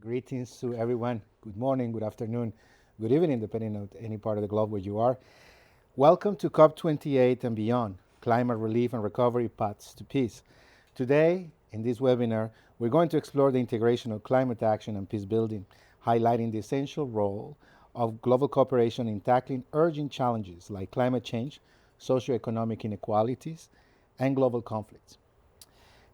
Greetings to everyone. Good morning, good afternoon, good evening, depending on any part of the globe where you are. Welcome to COP28 and Beyond, Climate Relief and Recovery Paths to Peace. Today, in this webinar, we're going to explore the integration of climate action and peace building, highlighting the essential role of global cooperation in tackling urgent challenges like climate change, socioeconomic inequalities, and global conflicts.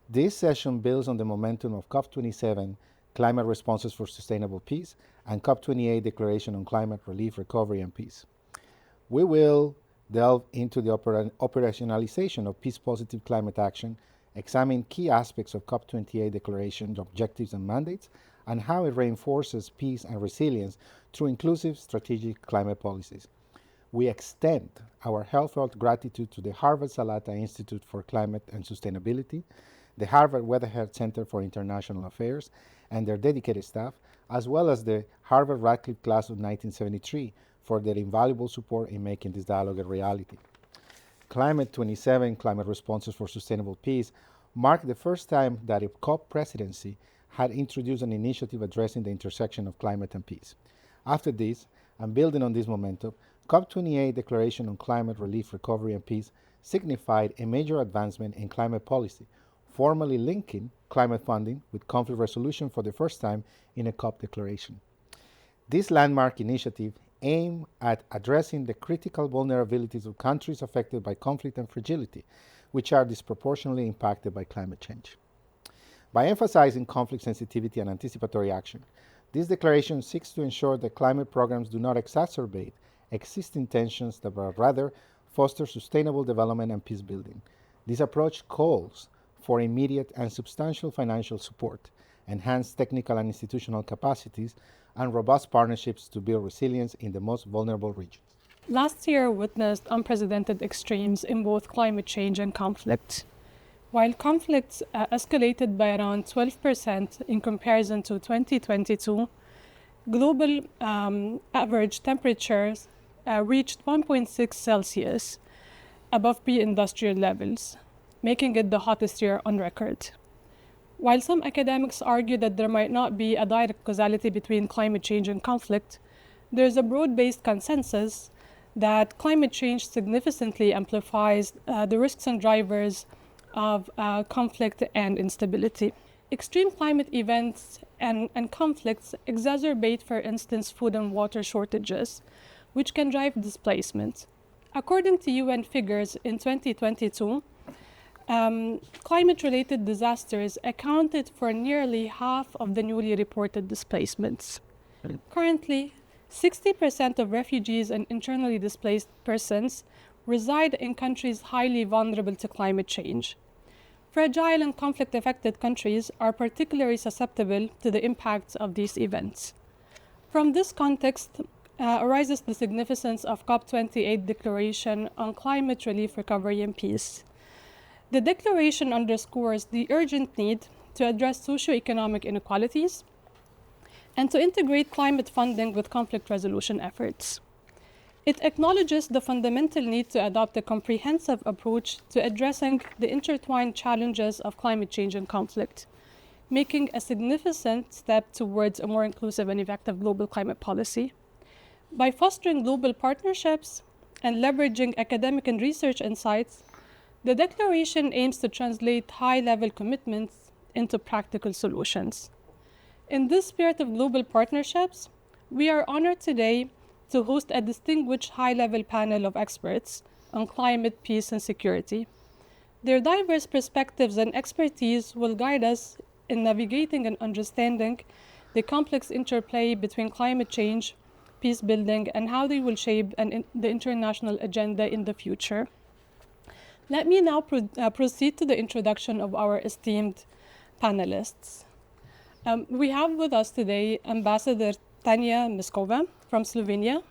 This session builds on the momentum of COP27, Climate Responses for Sustainable Peace, and COP28 Declaration on Climate Relief, Recovery, and Peace. We will delve into the operationalization of peace-positive climate action, examine key aspects of COP28 Declaration objectives and mandates, and how it reinforces peace and resilience through inclusive strategic climate policies. We extend our heartfelt gratitude to the Harvard Salata Institute for Climate and Sustainability, the Harvard Weatherhead Centre for International Affairs, and their dedicated staff, as well as the Harvard Radcliffe Class of 1973 for their invaluable support in making this dialogue a reality. Climate 27, Climate Responses for Sustainable Peace, marked the first time that a COP presidency had introduced an initiative addressing the intersection of climate and peace. After this, and building on this momentum, COP28 Declaration on Climate Relief, Recovery, and Peace signified a major advancement in climate policy, formally linking climate funding with conflict resolution for the first time in a COP declaration. This landmark initiative aimed at addressing the critical vulnerabilities of countries affected by conflict and fragility, which are disproportionately impacted by climate change. By emphasizing conflict sensitivity and anticipatory action, this declaration seeks to ensure that climate programs do not exacerbate existing tensions, but rather foster sustainable development and peace building. This approach calls for immediate and substantial financial support, enhanced technical and institutional capacities, and robust partnerships to build resilience in the most vulnerable regions. Last year witnessed unprecedented extremes in both climate change and conflict. While conflicts escalated by around 12% in comparison to 2022, global average temperatures reached 1.6 Celsius above pre-industrial levels, making it the hottest year on record. While some academics argue that there might not be a direct causality between climate change and conflict, there is a broad-based consensus that climate change significantly amplifies the risks and drivers of conflict and instability. Extreme climate events and conflicts exacerbate, for instance, food and water shortages, which can drive displacement. According to UN figures in 2022, climate-related disasters accounted for nearly half of the newly reported displacements. Currently, 60% of refugees and internally displaced persons reside in countries highly vulnerable to climate change. Fragile and conflict-affected countries are particularly susceptible to the impacts of these events. From this context arises the significance of COP28 Declaration on Climate Relief, Recovery, and Peace. The declaration underscores the urgent need to address socioeconomic inequalities and to integrate climate funding with conflict resolution efforts. It acknowledges the fundamental need to adopt a comprehensive approach to addressing the intertwined challenges of climate change and conflict, making a significant step towards a more inclusive and effective global climate policy. By fostering global partnerships and leveraging academic and research insights, the declaration aims to translate high-level commitments into practical solutions. In this spirit of global partnerships, we are honored today to host a distinguished high-level panel of experts on climate, peace, and security. Their diverse perspectives and expertise will guide us in navigating and understanding the complex interplay between climate change, peace building, and how they will shape the international agenda in the future. Let me now proceed to the introduction of our esteemed panelists. We have with us today Ambassador Tanja Miskova from Slovenia.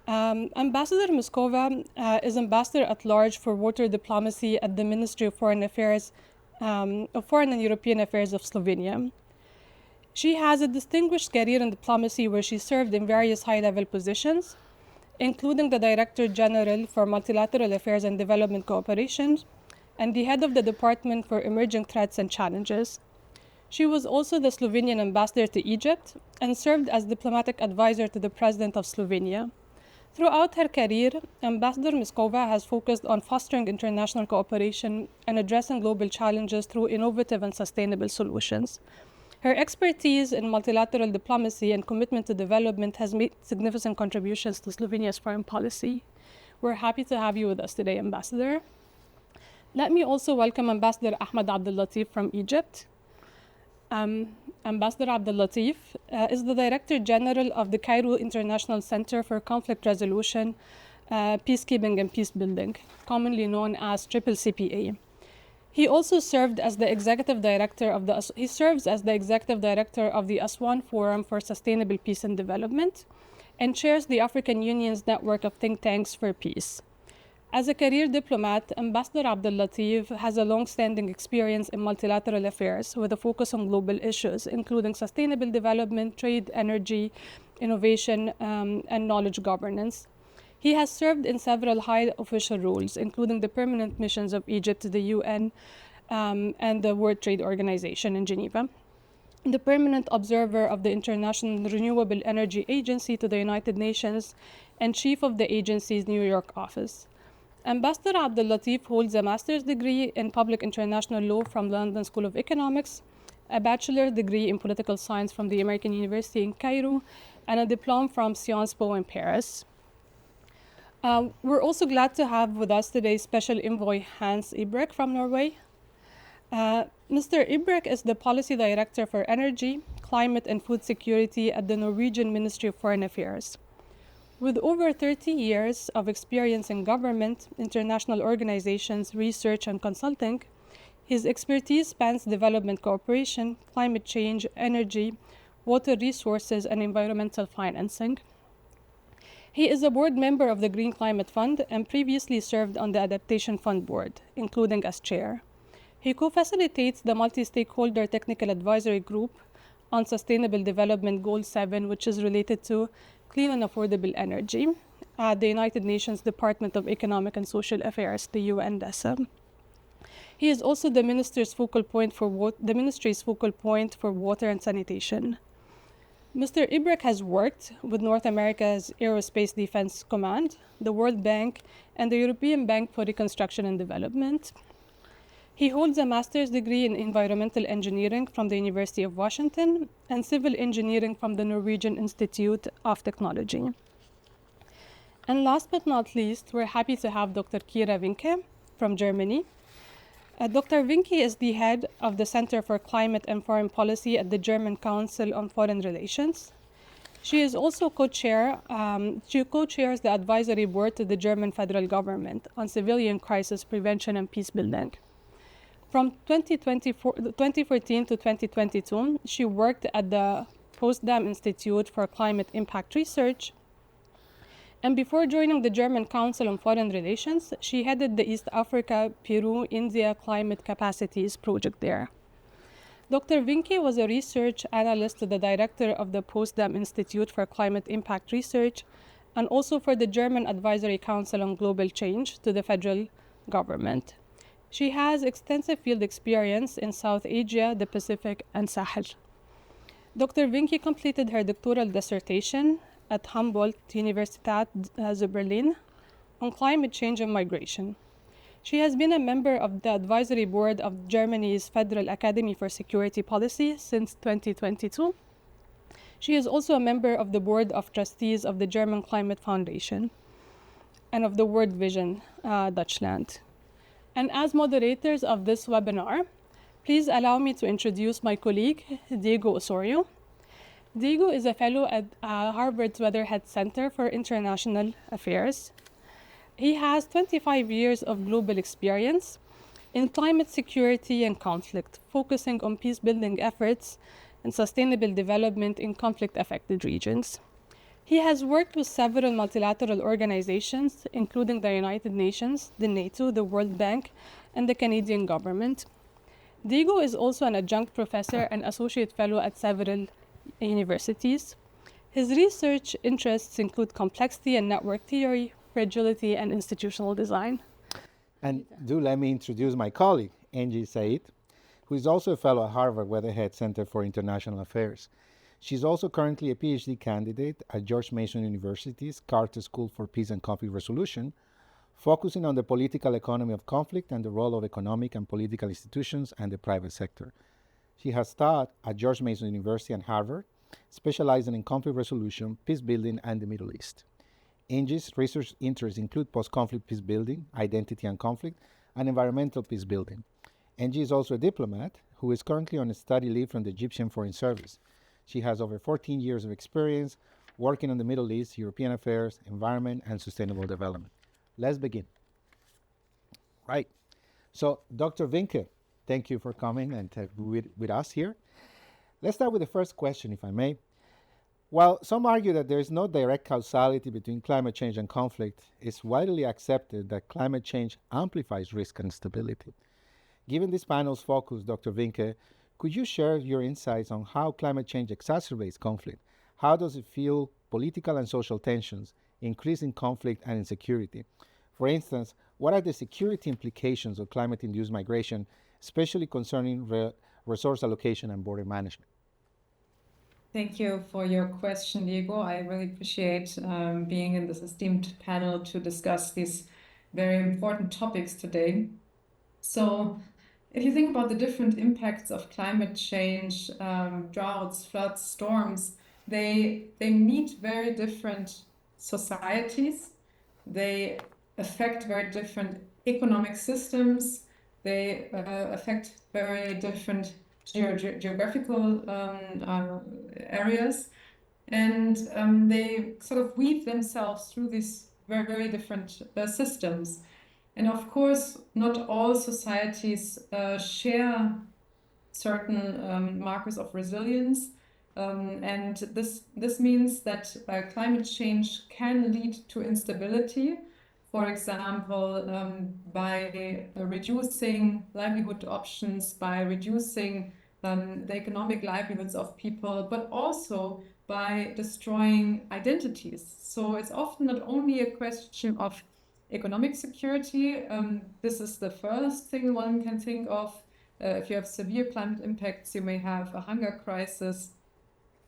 Ambassador Miskova is Ambassador at Large for Water Diplomacy at the Ministry of Foreign and European Affairs of Slovenia. She has a distinguished career in diplomacy where she served in various high-level positions, including the Director General for Multilateral Affairs and Development Cooperation and the head of the Department for Emerging Threats and Challenges. She was also the Slovenian ambassador to Egypt and served as diplomatic advisor to the President of Slovenia. Throughout her career, Ambassador Miskova has focused on fostering international cooperation and addressing global challenges through innovative and sustainable solutions. Her expertise in multilateral diplomacy and commitment to development has made significant contributions to Slovenia's foreign policy. We're happy to have you with us today, Ambassador. Let me also welcome Ambassador Ahmad Abdel Latif from Egypt. Ambassador Abdel Latif is the Director General of the Cairo International Centre for Conflict Resolution, Peacekeeping and Peacebuilding, commonly known as CCCPA. He also served as the Executive Director of the Aswan Forum for Sustainable Peace and Development and chairs the African Union's network of think tanks for peace. As a career diplomat, Ambassador Abdel Latif has a long-standing experience in multilateral affairs with a focus on global issues, including sustainable development, trade, energy, innovation, and knowledge governance. He has served in several high official roles, including the permanent missions of Egypt to the UN and the World Trade Organization in Geneva, the permanent observer of the International Renewable Energy Agency to the United Nations, and chief of the agency's New York office. Ambassador Abdel Latif holds a master's degree in public international law from the London School of Economics, a bachelor's degree in political science from the American University in Cairo, and a diploma from Sciences Po in Paris. We're also glad to have with us today Special Envoy Hans Ibrecht from Norway. Mr. Ibrecht is the Policy Director for Energy, Climate and Food Security at the Norwegian Ministry of Foreign Affairs. With over 30 years of experience in government, international organizations, research, and consulting, his expertise spans development cooperation, climate change, energy, water resources, and environmental financing. He is a board member of the Green Climate Fund and previously served on the Adaptation Fund board, including as chair. He co-facilitates the multi-stakeholder technical advisory group on Sustainable Development Goal 7, which is related to clean and affordable energy at the United Nations Department of Economic and Social Affairs, the UNDESA. He is also the ministry's focal point for water and sanitation. Mr. Ibrecht has worked with North America's Aerospace Defense Command, the World Bank, and the European Bank for Reconstruction and Development. He holds a master's degree in environmental engineering from the University of Washington and civil engineering from the Norwegian Institute of Technology. And last but not least, we're happy to have Dr. Kira Winke from Germany. Dr. Winke is the head of the Center for Climate and Foreign Policy at the German Council on Foreign Relations. She is also co-chairs the advisory board to the German federal government on civilian crisis prevention and peace building. From 2014 to 2022, she worked at the Potsdam Institute for Climate Impact Research. And before joining the German Council on Foreign Relations, she headed the East Africa, Peru, India Climate Capacities project there. Dr. Winke was a research analyst to the director of the Potsdam Institute for Climate Impact Research and also for the German Advisory Council on Global Change to the federal government. She has extensive field experience in South Asia, the Pacific, and Sahel. Dr. Winke completed her doctoral dissertation at Humboldt Universität zu Berlin on climate change and migration. She has been a member of the advisory board of Germany's Federal Academy for Security Policy since 2022. She is also a member of the board of trustees of the German Climate Foundation and of the World Vision Deutschland. And as moderators of this webinar, please allow me to introduce my colleague, Diego Osorio. Diego is a fellow at Harvard's Weatherhead Centre for International Affairs. He has 25 years of global experience in climate security and conflict, focusing on peace-building efforts and sustainable development in conflict-affected regions. He has worked with several multilateral organizations, including the United Nations, the NATO, the World Bank, and the Canadian government. Diego is also an adjunct professor and associate fellow at several universities. His research interests include complexity and network theory, fragility, and institutional design. And do let me introduce my colleague, Angie Said, who is also a fellow at Harvard Weatherhead Centre for International Affairs. She's also currently a PhD candidate at George Mason University's Carter School for Peace and Conflict Resolution, focusing on the political economy of conflict and the role of economic and political institutions and the private sector. She has taught at George Mason University and Harvard, specializing in conflict resolution, peace building, and the Middle East. Angie's research interests include post-conflict peace building, identity and conflict, and environmental peace building. Angie is also a diplomat who is currently on a study leave from the Egyptian Foreign Service. She has over 14 years of experience working on the Middle East, European affairs, environment, and sustainable development. Let's begin. Right. So, Dr. Vinke, thank you for coming and with us here. Let's start with the first question, if I may. While some argue that there is no direct causality between climate change and conflict, it's widely accepted that climate change amplifies risk and instability. Given this panel's focus, Dr. Vinke, could you share your insights on how climate change exacerbates conflict? How does it fuel political and social tensions, increasing conflict and insecurity? For instance, what are the security implications of climate-induced migration, especially concerning resource allocation and border management? Thank you for your question, Diego. I really appreciate being in this esteemed panel to discuss these very important topics today. So, if you think about the different impacts of climate change, droughts, floods, storms, they meet very different societies. They affect very different economic systems. They affect very different geographical areas, and they sort of weave themselves through these very, very different systems. And of course, not all societies share certain markers of resilience, and this means that climate change can lead to instability. For example, by reducing livelihood options, by reducing the economic livelihoods of people, but also by destroying identities. So it's often not only a question of economic security. This is the first thing one can think of. If you have severe climate impacts, you may have a hunger crisis,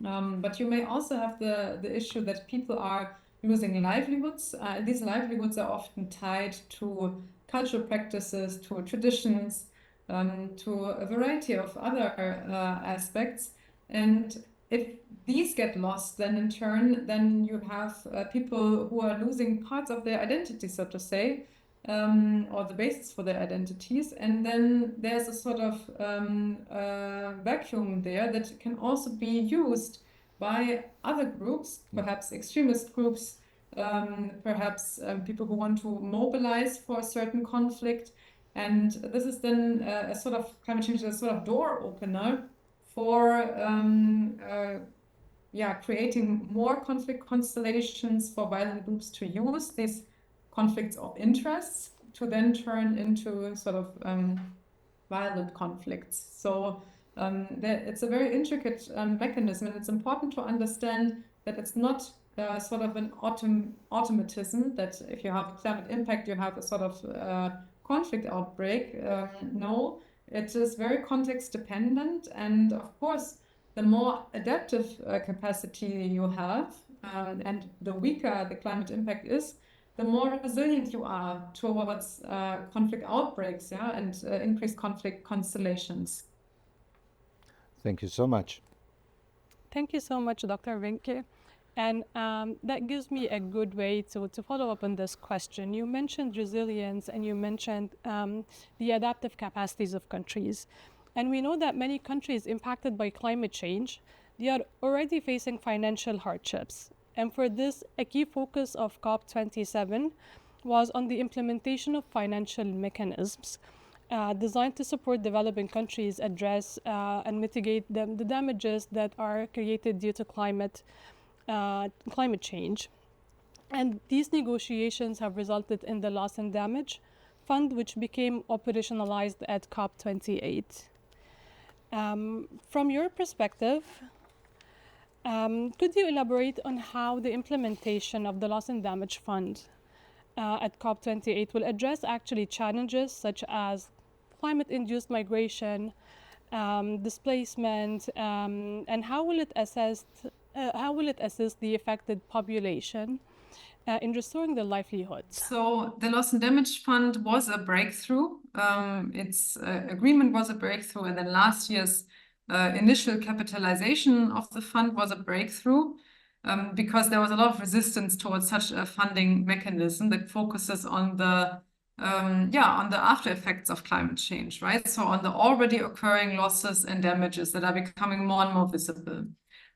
but you may also have the issue that people are losing livelihoods. These livelihoods are often tied to cultural practices, to traditions, to a variety of other aspects. And if these get lost, then in turn, then you have people who are losing parts of their identity, so to say, or the basis for their identities. And then there's a sort of vacuum there that can also be used by other groups, perhaps extremist groups, perhaps people who want to mobilize for a certain conflict. And this is then a sort of climate change, a sort of door opener for creating more conflict constellations for violent groups to use these conflicts of interests to then turn into sort of violent conflicts. So it's a very intricate mechanism, and it's important to understand that it's not sort of an automatism that if you have a climate impact, you have a sort of conflict outbreak. No, it is very context dependent, and of course, the more adaptive capacity you have, and the weaker the climate impact is, the more resilient you are towards conflict outbreaks, and increased conflict constellations. Thank you so much. Thank you so much, Dr. Vinke. And that gives me a good way to follow up on this question. You mentioned resilience and you mentioned the adaptive capacities of countries. And we know that many countries impacted by climate change, they are already facing financial hardships. And for this, a key focus of COP27 was on the implementation of financial mechanisms designed to support developing countries address and mitigate the damages that are created due to climate change. And these negotiations have resulted in the Loss and Damage Fund, which became operationalized at COP28. From your perspective, could you elaborate on how the implementation of the Loss and Damage Fund at COP28 will address actually challenges such as climate-induced migration, displacement, and how will it assist the affected population in restoring their livelihoods? So the Loss and Damage Fund was a breakthrough. Its agreement was a breakthrough, and then last year's initial capitalization of the fund was a breakthrough because there was a lot of resistance towards such a funding mechanism that focuses on the on the after effects of climate change, right? So on the already occurring losses and damages that are becoming more and more visible.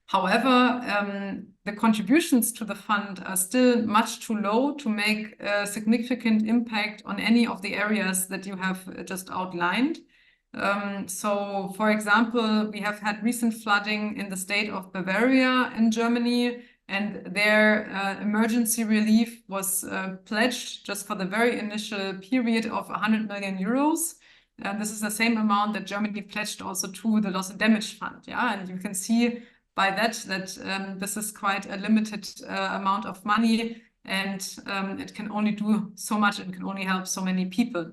However, the contributions to the fund are still much too low to make a significant impact on any of the areas that you have just outlined. So, for example, we have had recent flooding in the state of Bavaria in Germany, and their emergency relief was pledged just for the very initial period of 100 million euros. This is the same amount that Germany pledged also to the Loss and Damage Fund. Yeah, and you can see by that this is quite a limited amount of money, and it can only do so much and can only help so many people.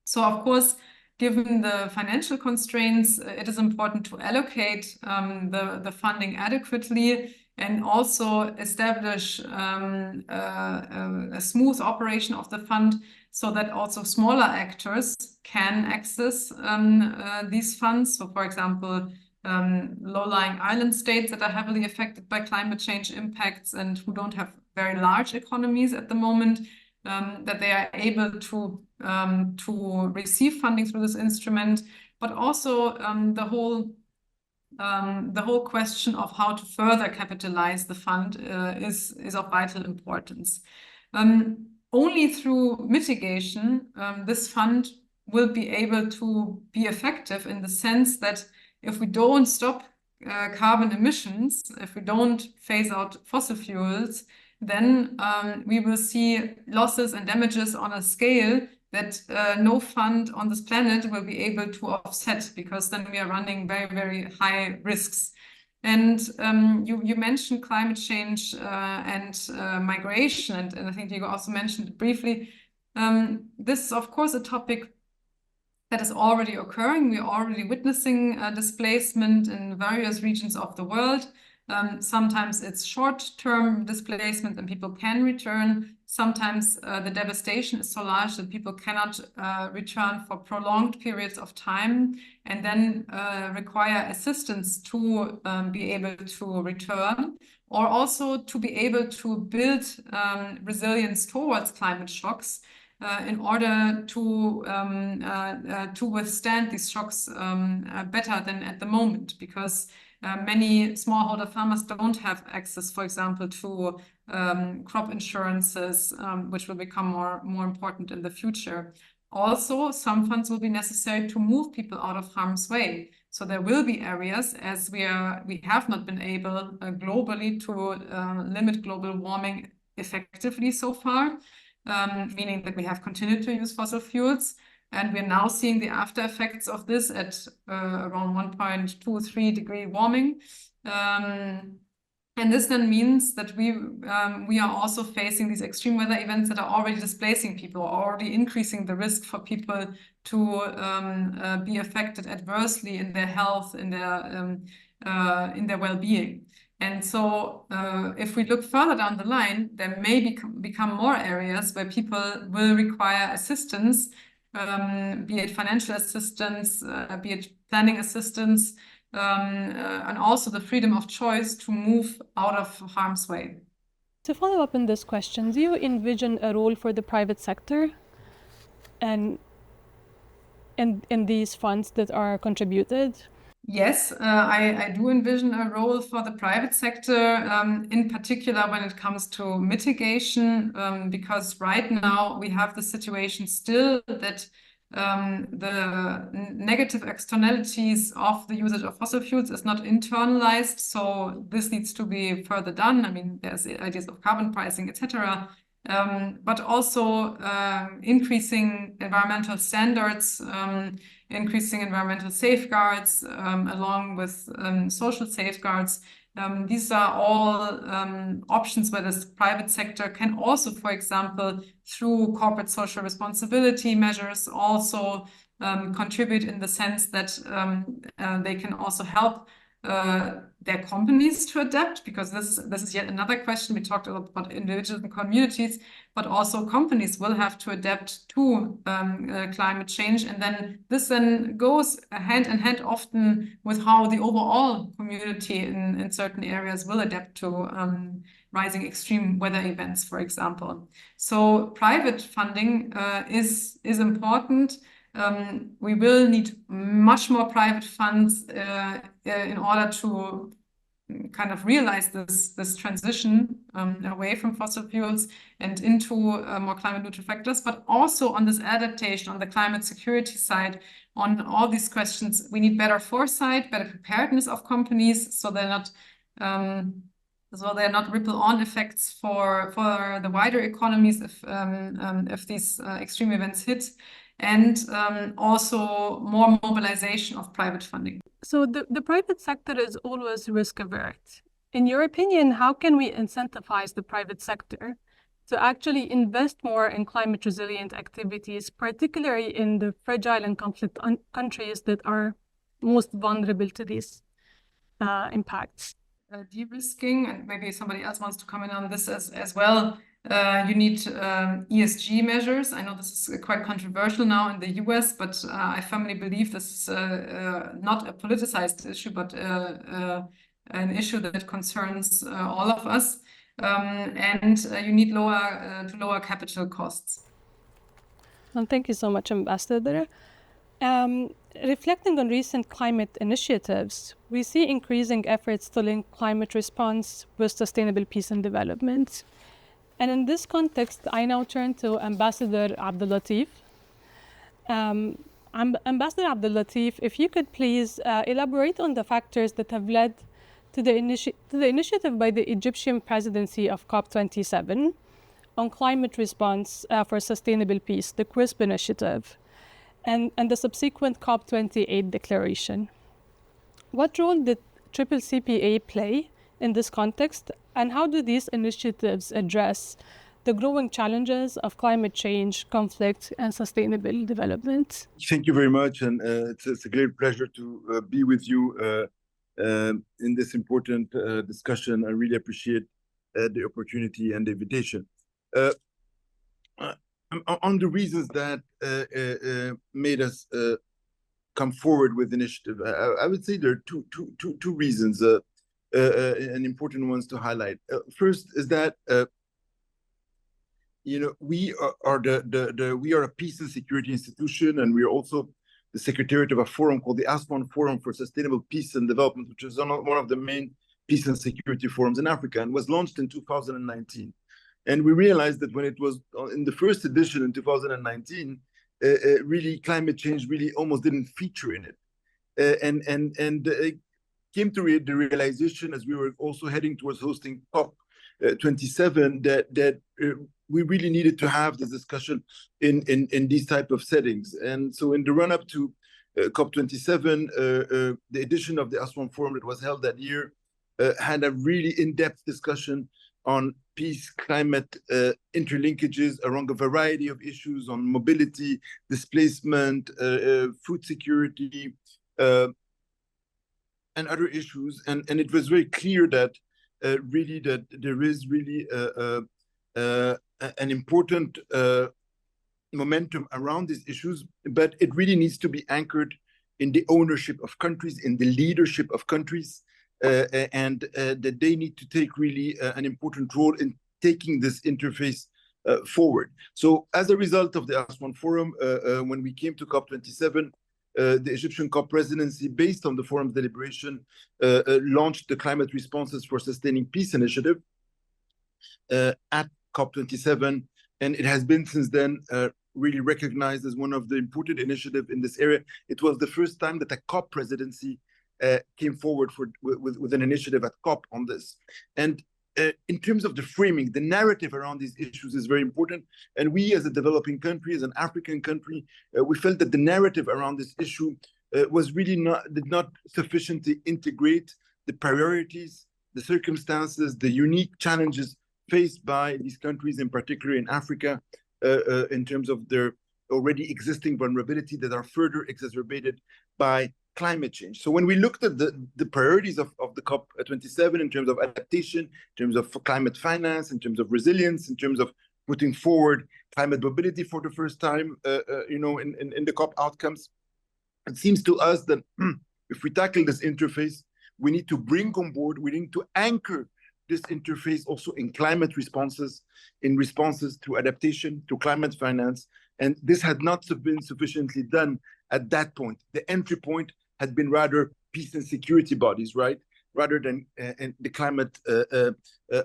So, of course, given the financial constraints, it is important to allocate the funding adequately and also establish a smooth operation of the fund so that also smaller actors can access these funds. So, for example, low-lying island states that are heavily affected by climate change impacts and who don't have very large economies at the moment, that they are able to receive funding through this instrument, but also the whole question of how to further capitalize the fund is of vital importance. Only through mitigation, this fund will be able to be effective in the sense that if we don't stop carbon emissions, if we don't phase out fossil fuels, then we will see losses and damages on a scale that no fund on this planet will be able to offset, because then we are running very, very high risks. And you mentioned climate change and migration, and I think you also mentioned it briefly. This is, of course, a topic that is already occurring. We're already witnessing displacement in various regions of the world. Sometimes it's short-term displacement and people can return. Sometimes the devastation is so large that people cannot return for prolonged periods of time and then require assistance to be able to return, or also to be able to build resilience towards climate shocks in order to withstand these shocks better than at the moment, because many smallholder farmers don't have access, for example, to crop insurances, which will become more important in the future. Also, some funds will be necessary to move people out of harm's way. So there will be areas, as we have not been able globally to limit global warming effectively so far, meaning that we have continued to use fossil fuels. And we're now seeing the after effects of this at around 1.23 degree warming. And this then means that we are also facing these extreme weather events that are already displacing people, already increasing the risk for people to be affected adversely in their health, in their well-being. And so if we look further down the line, there may become more areas where people will require assistance, be it financial assistance, be it planning assistance, and also the freedom of choice to move out of harm's way. To follow up on this question, do you envision a role for the private sector and in these funds that are contributed? Yes, I do envision a role for the private sector, in particular when it comes to mitigation, because right now we have the situation still that the negative externalities of the usage of fossil fuels is not internalized. So this needs to be further done. I mean, there's ideas of carbon pricing, etc. But also increasing environmental standards, increasing environmental safeguards, along with social safeguards. These are all options where the private sector can also, for example, through corporate social responsibility measures, also contribute in the sense that they can also help their companies to adapt, because this is yet another question. We talked a lot about individuals and communities, but also companies will have to adapt to climate change, and then this then goes hand in hand often with how the overall community in certain areas will adapt to rising extreme weather events, for example. So private funding is important. We will need much more private funds in order to kind of realize this transition away from fossil fuels and into more climate neutral factors, but also on this adaptation, on the climate security side, on all these questions, we need better foresight, better preparedness of companies, so they're not ripple-on effects for the wider economies if these extreme events hit, and also more mobilization of private funding. So the private sector is always risk averse. In your opinion, how can we incentivize the private sector to actually invest more in climate resilient activities, particularly in the fragile and conflict countries that are most vulnerable to these impacts? De-risking, and maybe somebody else wants to comment on this as well. You need ESG measures. I know this is quite controversial now in the US, but I firmly believe this is not a politicized issue, but an issue that concerns all of us. And you need lower capital costs. Well, thank you so much, Ambassador. Reflecting on recent climate initiatives, we see increasing efforts to link climate response with sustainable peace and development. And in this context, I now turn to Ambassador Abdellatif. Ambassador Abdellatif, if you could please elaborate on the factors that have led to the initiative by the Egyptian presidency of COP27 on climate response for sustainable peace, the CRISP initiative, and the subsequent COP28 declaration. What role did CCCPA play in this context, and how do these initiatives address the growing challenges of climate change, conflict, and sustainable development? Thank you very much, and it's a great pleasure to be with you in this important discussion. I really appreciate the opportunity and the invitation. On the reasons that made us come forward with the initiative, I would say there are two reasons, and important ones to highlight. First is that we are a peace and security institution, and we are also the secretariat of a forum called the Aswan Forum for Sustainable Peace and Development, which is one of the main peace and security forums in Africa, and was launched in 2019. And we realized that when it was in the first edition in 2019, really climate change really almost didn't feature in it, and it came to the realization, as we were also heading towards hosting COP27, that we really needed to have this discussion in these type of settings. And so in the run-up to COP27, the edition of the Aswan Forum that was held that year had a really in-depth discussion on peace, climate interlinkages around a variety of issues on mobility, displacement, food security, and other issues. And it was very clear that really that there is really an important momentum around these issues, but it really needs to be anchored in the ownership of countries, in the leadership of countries, and that they need to take really an important role in taking this interface forward. So as a result of the Aswan Forum, when we came to COP27, the Egyptian COP presidency, based on the forum's deliberation, launched the Climate Responses for Sustaining Peace initiative at COP27, and it has been since then really recognized as one of the important initiatives in this area. It was the first time that a COP presidency came forward with an initiative at COP on this. And in terms of the framing, the narrative around these issues is very important. And we, as a developing country, as an African country, we felt that the narrative around this issue was really did not sufficiently integrate the priorities, the circumstances, the unique challenges faced by these countries, in particular in Africa, in terms of their already existing vulnerability that are further exacerbated by climate change. So when we looked at the priorities of the COP27 in terms of adaptation, in terms of climate finance, in terms of resilience, in terms of putting forward climate mobility for the first time, in the COP outcomes, it seems to us that if we tackle this interface, we need to bring on board, we need to anchor this interface also in climate responses, in responses to adaptation, to climate finance. And this had not been sufficiently done at that point. The entry point had been rather peace and security bodies, right? Rather than the climate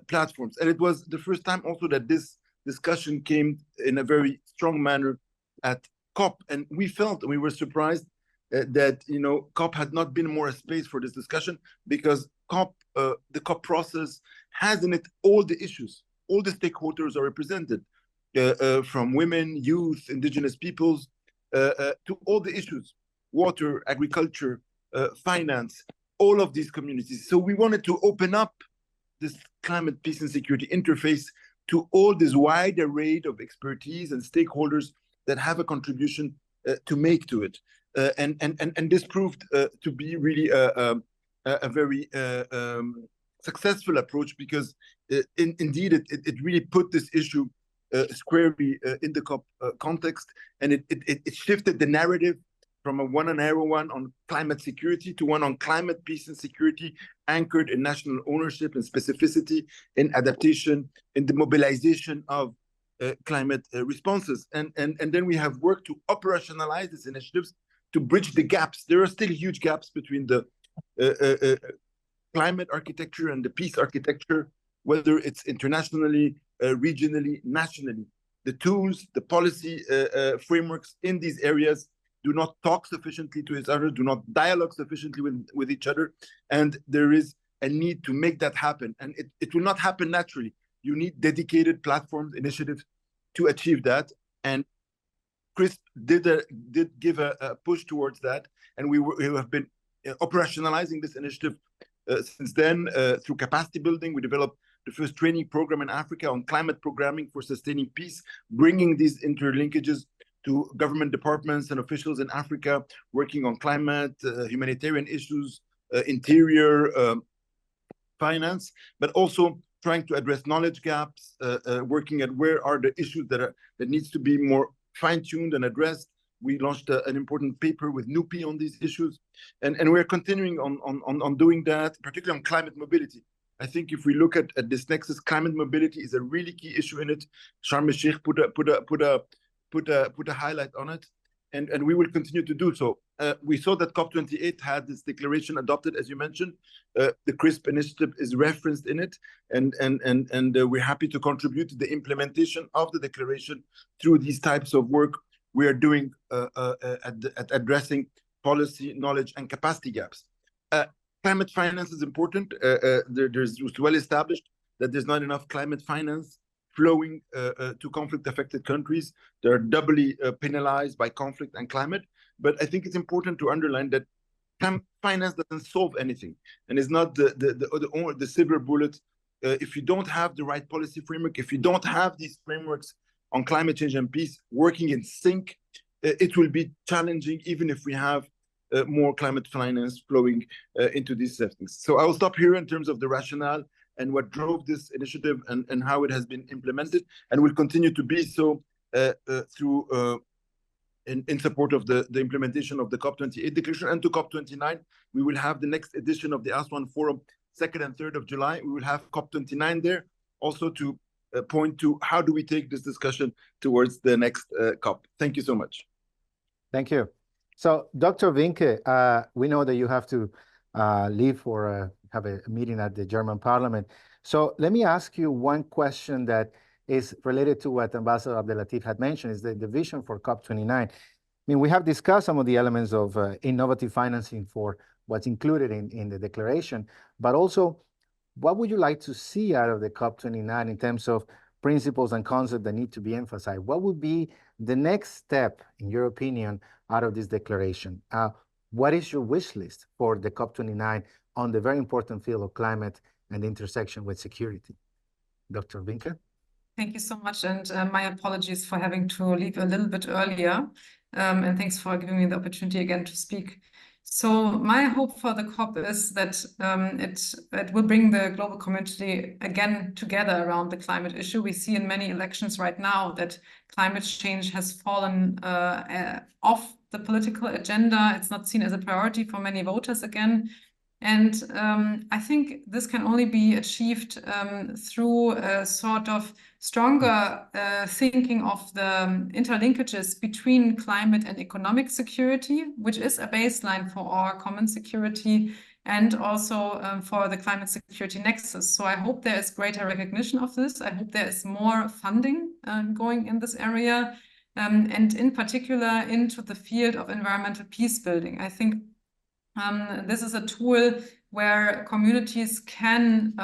platforms. And it was the first time also that this discussion came in a very strong manner at COP. And we were surprised that COP had not been more a space for this discussion, because the COP process has in it all the issues, all the stakeholders are represented, from women, youth, indigenous peoples, to all the issues, water, agriculture, finance, all of these communities. So we wanted to open up this climate, peace, and security interface to all this wide array of expertise and stakeholders that have a contribution to make to it. And this proved to be really a very successful approach, because indeed it really put this issue squarely in the COP context, and it shifted the narrative from a one and arrow one on climate security to one on climate peace and security, anchored in national ownership and specificity, in adaptation, in the mobilization of climate responses. And then we have worked to operationalize these initiatives to bridge the gaps. There are still huge gaps between the climate architecture and the peace architecture, whether it's internationally, regionally, nationally. The tools, the policy frameworks in these areas do not talk sufficiently to each other, do not dialogue sufficiently with each other, and there is a need to make that happen. And it will not happen naturally. You need dedicated platforms, initiatives to achieve that. And CRISP did give a push towards that, and we have been operationalizing this initiative since then through capacity building. We developed the first training program in Africa on climate programming for sustaining peace, bringing these interlinkages to government departments and officials in Africa working on climate, humanitarian issues, interior, finance, but also trying to address knowledge gaps, working at where are the issues that needs to be more fine-tuned and addressed. We launched an important paper with NUPI on these issues, and we're continuing on doing that, particularly on climate mobility. I think if we look at this nexus, climate mobility is a really key issue in it. Sharm el-Sheikh put a highlight on it, and we will continue to do so. We saw that COP28 had this declaration adopted, as you mentioned. The CRISP initiative is referenced in it, and we're happy to contribute to the implementation of the declaration through these types of work we are doing at addressing policy, knowledge, and capacity gaps. Climate finance is important. There's well established that there's not enough climate finance flowing to conflict-affected countries. They're doubly penalized by conflict and climate. But I think it's important to underline that finance doesn't solve anything, and is not the silver bullet. If you don't have the right policy framework, if you don't have these frameworks on climate change and peace working in sync, it will be challenging, even if we have more climate finance flowing into these settings. So I will stop here in terms of the rationale and what drove this initiative and how it has been implemented, and will continue to be so through in support of the implementation of the COP28 declaration. And to COP29, we will have the next edition of the Aswan Forum, 2nd and 3rd of July. We will have COP29 there, also to point to how do we take this discussion towards the next COP. Thank you so much. Thank you. So, Dr. Vinke, we know that you have to leave for have a meeting at the German Parliament. So let me ask you one question that is related to what Ambassador Abdelatif had mentioned, is the vision for COP29. I mean, we have discussed some of the elements of innovative financing for what's included in the declaration, but also what would you like to see out of the COP29 in terms of principles and concepts that need to be emphasized? What would be the next step, in your opinion, out of this declaration? What is your wish list for the COP29 on the very important field of climate and the intersection with security? Dr. Vinke? Thank you so much, and my apologies for having to leave a little bit earlier. And thanks for giving me the opportunity again to speak. So my hope for the COP is that it will bring the global community again together around the climate issue. We see in many elections right now that climate change has fallen off the political agenda. It's not seen as a priority for many voters again. And I think this can only be achieved through a sort of stronger thinking of the interlinkages between climate and economic security, which is a baseline for our common security, and also for the climate security nexus. So I hope there is greater recognition of this. I hope there is more funding going in this area, and in particular into the field of environmental peace building. I think this is a tool where communities can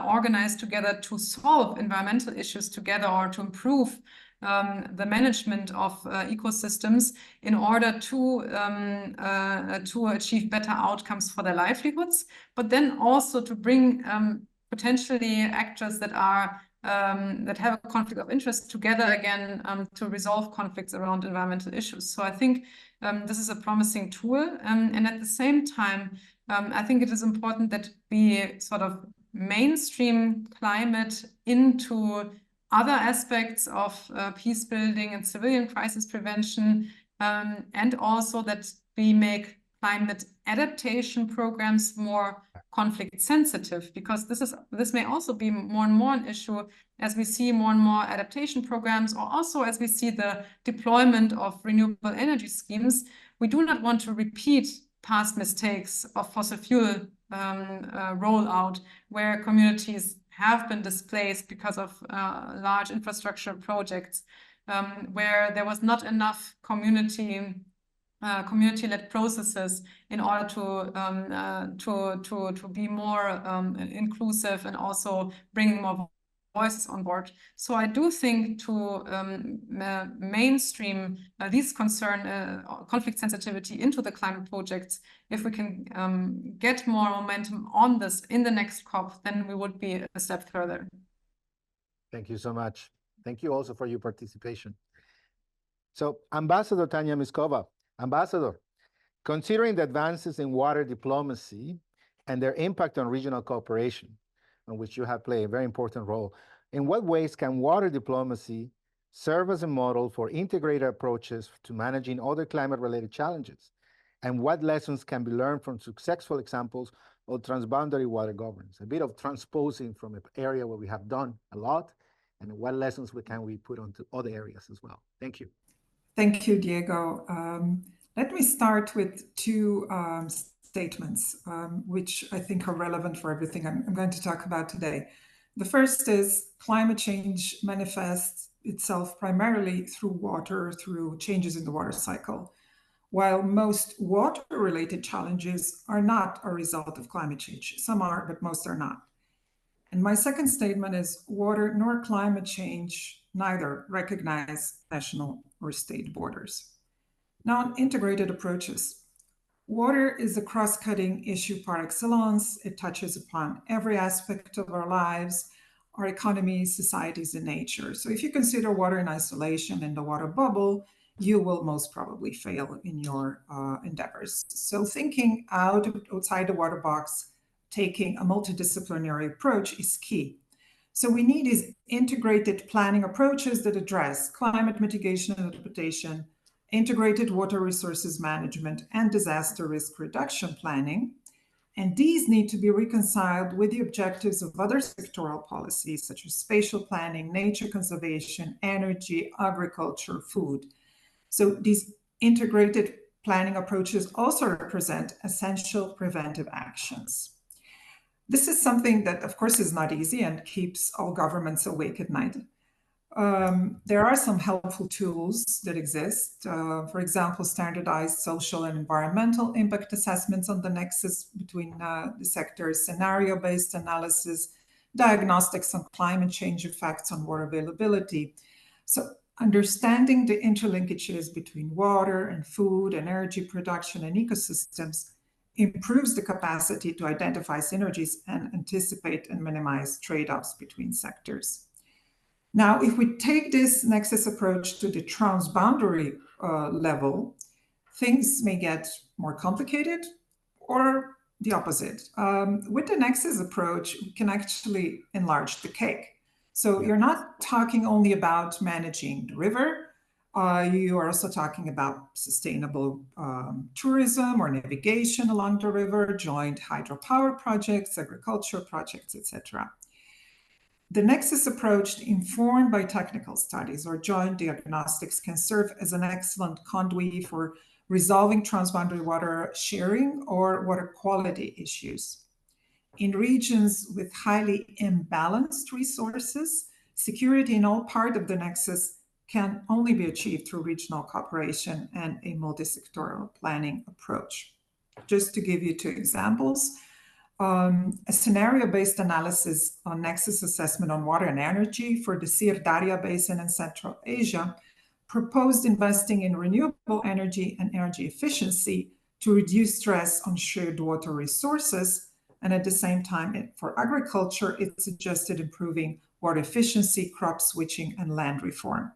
organize together to solve environmental issues together, or to improve the management of ecosystems in order to achieve better outcomes for their livelihoods, but then also to bring potentially actors that are that have a conflict of interest together again to resolve conflicts around environmental issues. So I think this is a promising tool, and at the same time, I think it is important that we sort of mainstream climate into other aspects of peace building and civilian crisis prevention, and also that we make climate adaptation programs more conflict sensitive, because this may also be more and more an issue as we see more and more adaptation programs, or also as we see the deployment of renewable energy schemes. We do not want to repeat past mistakes of fossil fuel rollout, where communities have been displaced because of large infrastructure projects, where there was not enough community-led processes in order to be more inclusive and also bringing more voices on board. So I do think to mainstream these conflict sensitivity into the climate projects, if we can get more momentum on this in the next COP, then we would be a step further. Thank you so much. Thank you also for your participation. So, Ambassador Tanya Miskova, Ambassador, considering the advances in water diplomacy and their impact on regional cooperation, in which you have played a very important role, in what ways can water diplomacy serve as a model for integrated approaches to managing other climate-related challenges? And what lessons can be learned from successful examples of transboundary water governance? A bit of transposing from an area where we have done a lot, and what lessons can we put onto other areas as well? Thank you. Thank you, Diego. Let me start with two statements, which I think are relevant for everything I'm going to talk about today. The first is climate change manifests itself primarily through water, through changes in the water cycle, while most water-related challenges are not a result of climate change. Some are, but most are not. And my second statement is water nor climate change neither recognize national or state borders. Now, on integrated approaches, water is a cross-cutting issue par excellence. It touches upon every aspect of our lives, our economies, societies, and nature. So if you consider water in isolation in the water bubble, you will most probably fail in your endeavors. So thinking outside the water box, taking a multidisciplinary approach is key. So we need is integrated planning approaches that address climate mitigation and adaptation, integrated water resources management, and disaster risk reduction planning. And these need to be reconciled with the objectives of other sectoral policies, such as spatial planning, nature conservation, energy, agriculture, food. So these integrated planning approaches also represent essential preventive actions. This is something that, of course, is not easy and keeps all governments awake at night. There are some helpful tools that exist. For example, standardized social and environmental impact assessments on the nexus between the sectors, scenario-based analysis, diagnostics on climate change effects on water availability. So understanding the interlinkages between water and food, energy production, and ecosystems improves the capacity to identify synergies and anticipate and minimize trade-offs between sectors. Now, if we take this nexus approach to the transboundary level, things may get more complicated or the opposite. With the nexus approach, we can actually enlarge the cake. So you're not talking only about managing the river, you are also talking about sustainable tourism or navigation along the river, joint hydropower projects, agriculture projects, etc. The nexus approach, informed by technical studies or joint diagnostics, can serve as an excellent conduit for resolving transboundary water sharing or water quality issues. In regions with highly imbalanced resources, security in all parts of the nexus can only be achieved through regional cooperation and a multi-sectoral planning approach. Just to give you two examples, a scenario-based analysis on nexus assessment on water and energy for the Sir-Darya Basin in Central Asia proposed investing in renewable energy and energy efficiency to reduce stress on shared water resources, and at the same time, for agriculture, it suggested improving water efficiency, crop switching, and land reform.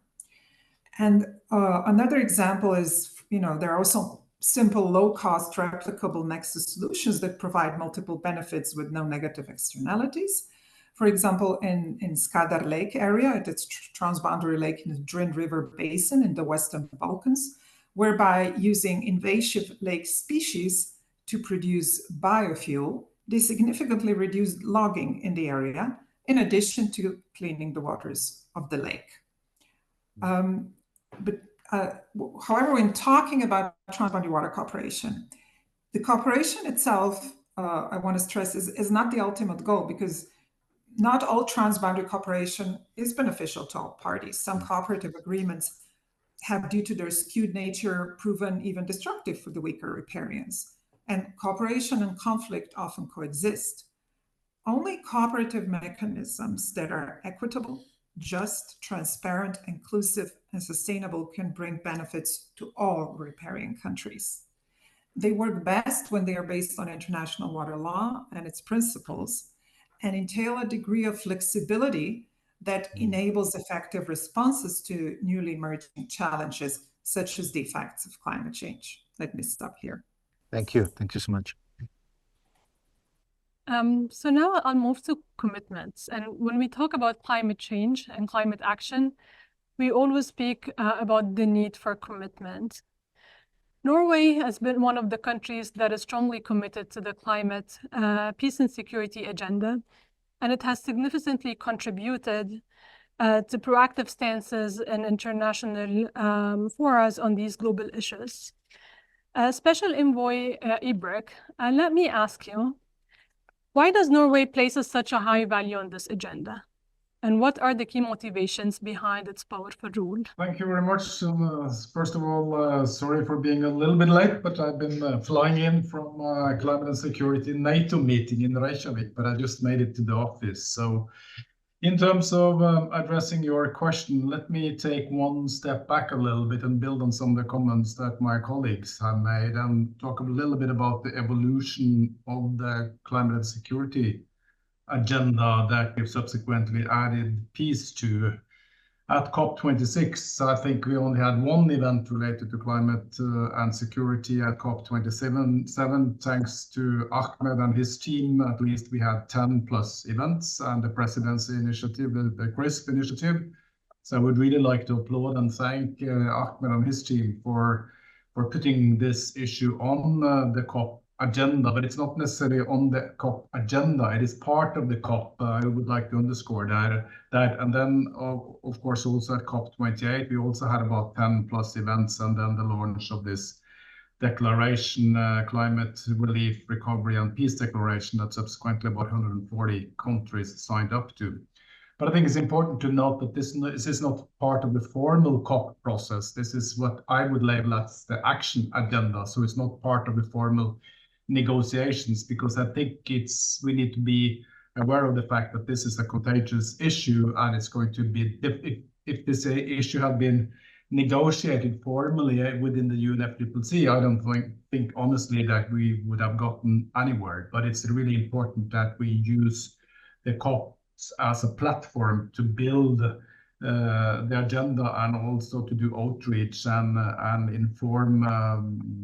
And another example is, there are also simple, low-cost, replicable nexus solutions that provide multiple benefits with no negative externalities. For example, in Skadar Lake area, it's transboundary lake in the Drin River Basin in the Western Balkans, whereby using invasive lake species to produce biofuel, they significantly reduced logging in the area, in addition to cleaning the waters of the lake. However, when talking about transboundary water cooperation, the cooperation itself, I want to stress, is not the ultimate goal, because not all transboundary cooperation is beneficial to all parties. Some cooperative agreements have, due to their skewed nature, proven even destructive for the weaker riparians. And cooperation and conflict often coexist. Only cooperative mechanisms that are equitable, just, transparent, inclusive, and sustainable can bring benefits to all riparian countries. They work best when they are based on international water law and its principles, and entail a degree of flexibility that enables effective responses to newly emerging challenges, such as the effects of climate change. Let me stop here. Thank you. Thank you so much. So now I'll move to commitments. And when we talk about climate change and climate action, we always speak about the need for commitment. Norway has been one of the countries that is strongly committed to the climate, peace and security agenda, and it has significantly contributed to proactive stances in international forums on these global issues. Special Envoy Ibrik, let me ask you, why does Norway place such a high value on this agenda? And what are the key motivations behind its powerful role? Thank you very much. First of all, sorry for being a little bit late, but I've been flying in from a climate and security NATO meeting in Reykjavik, but I just made it to the office. So in terms of addressing your question, let me take one step back a little bit and build on some of the comments that my colleagues have made and talk a little bit about the evolution of the climate and security agenda that we've subsequently added peace to. At COP26, I think we only had one event related to climate and security at COP27. Thanks to Ahmed and his team, at least we had 10 plus events, and the presidency initiative, the CRISP initiative. So I would really like to applaud and thank Ahmed and his team for putting this issue on the COP agenda, but it's not necessarily on the COP agenda. It is part of the COP. I would like to underscore that. And then, of course, also at COP28, we also had about 10 plus events, and then the launch of this declaration, Climate Relief, Recovery and Peace Declaration, that subsequently about 140 countries signed up to. But I think it's important to note that this is not part of the formal COP process. This is what I would label as the action agenda. So it's not part of the formal negotiations, because I think we need to be aware of the fact that this is a contagious issue, and it's going to be, if this issue had been negotiated formally within the UNFCCC, I don't think honestly that we would have gotten anywhere. But it's really important that we use the COPs as a platform to build the agenda, and also to do outreach and inform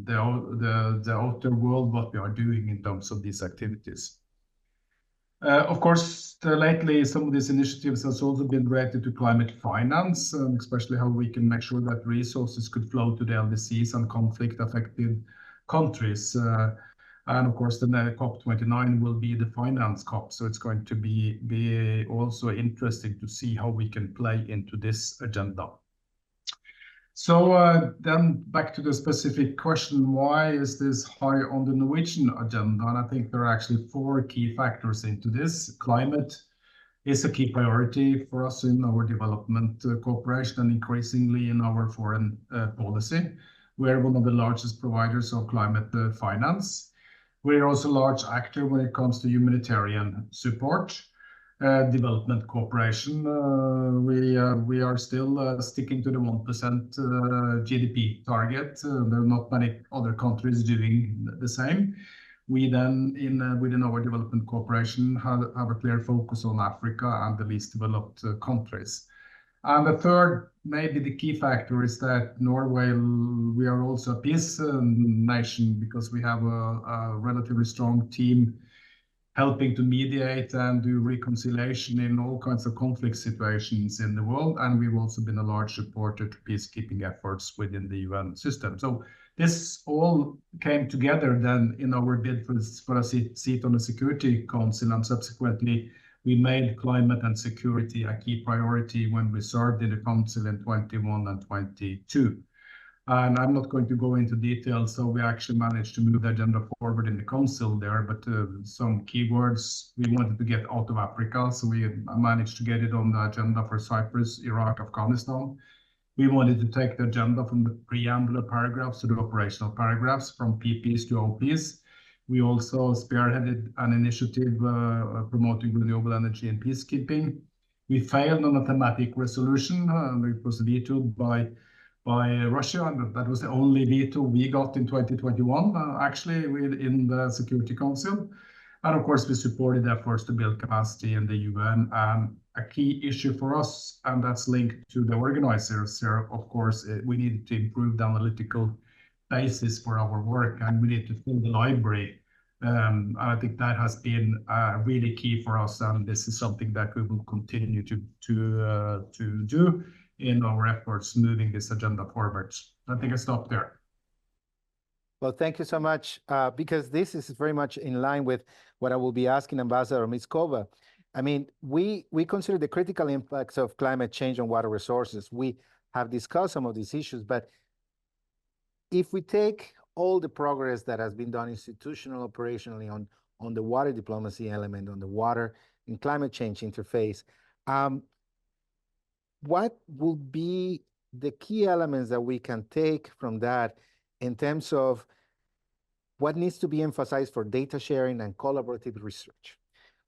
the outer world what we are doing in terms of these activities. Of course, lately some of these initiatives has also been related to climate finance, especially how we can make sure that resources could flow to the LDCs and conflict-affected countries. And of course, the COP29 will be the finance COP, so it's going to be also interesting to see how we can play into this agenda. So then back to the specific question, why is this high on the Norwegian agenda? And I think there are actually 4 key factors into this. Climate is a key priority for us in our development cooperation and increasingly in our foreign policy. We're one of the largest providers of climate finance. We're also a large actor when it comes to humanitarian support. Development cooperation, we are still sticking to the 1% GDP target. There are not many other countries doing the same. We then, within our development cooperation, have a clear focus on Africa and the least developed countries. And the third, maybe the key factor, is that Norway, we are also a peace nation because we have a relatively strong team helping to mediate and do reconciliation in all kinds of conflict situations in the world. And we've also been a large supporter to peacekeeping efforts within the UN system. So this all came together then in our bid for a seat on the Security Council, and subsequently we made climate and security a key priority when we served in the Council in 21 and 22. And I'm not going to go into details, so we actually managed to move the agenda forward in the Council there, but some keywords we wanted to get out of Africa, so we managed to get it on the agenda for Cyprus, Iraq, Afghanistan. We wanted to take the agenda from the preamble paragraphs to the operational paragraphs, from PPs to OPs. We also spearheaded an initiative promoting renewable energy and peacekeeping. We failed on a thematic resolution, it was vetoed by Russia, and that was the only veto we got in 2021, actually, in the Security Council. And of course, we supported efforts to build capacity in the UN. And a key issue for us, and that's linked to the organizers here, of course, we needed to improve the analytical basis for our work, and we need to fill the library. And I think that has been really key for us, and this is something that we will continue to do in our efforts moving this agenda forward. I think I stop there. Well, thank you so much, because this is very much in line with what I will be asking Ambassador Miskova. I mean, we consider the critical impacts of climate change on water resources. We have discussed some of these issues, but if we take all the progress that has been done institutional, operationally on the water diplomacy element, on the water and climate change interface, what will be the key elements that we can take from that in terms of what needs to be emphasized for data sharing and collaborative research?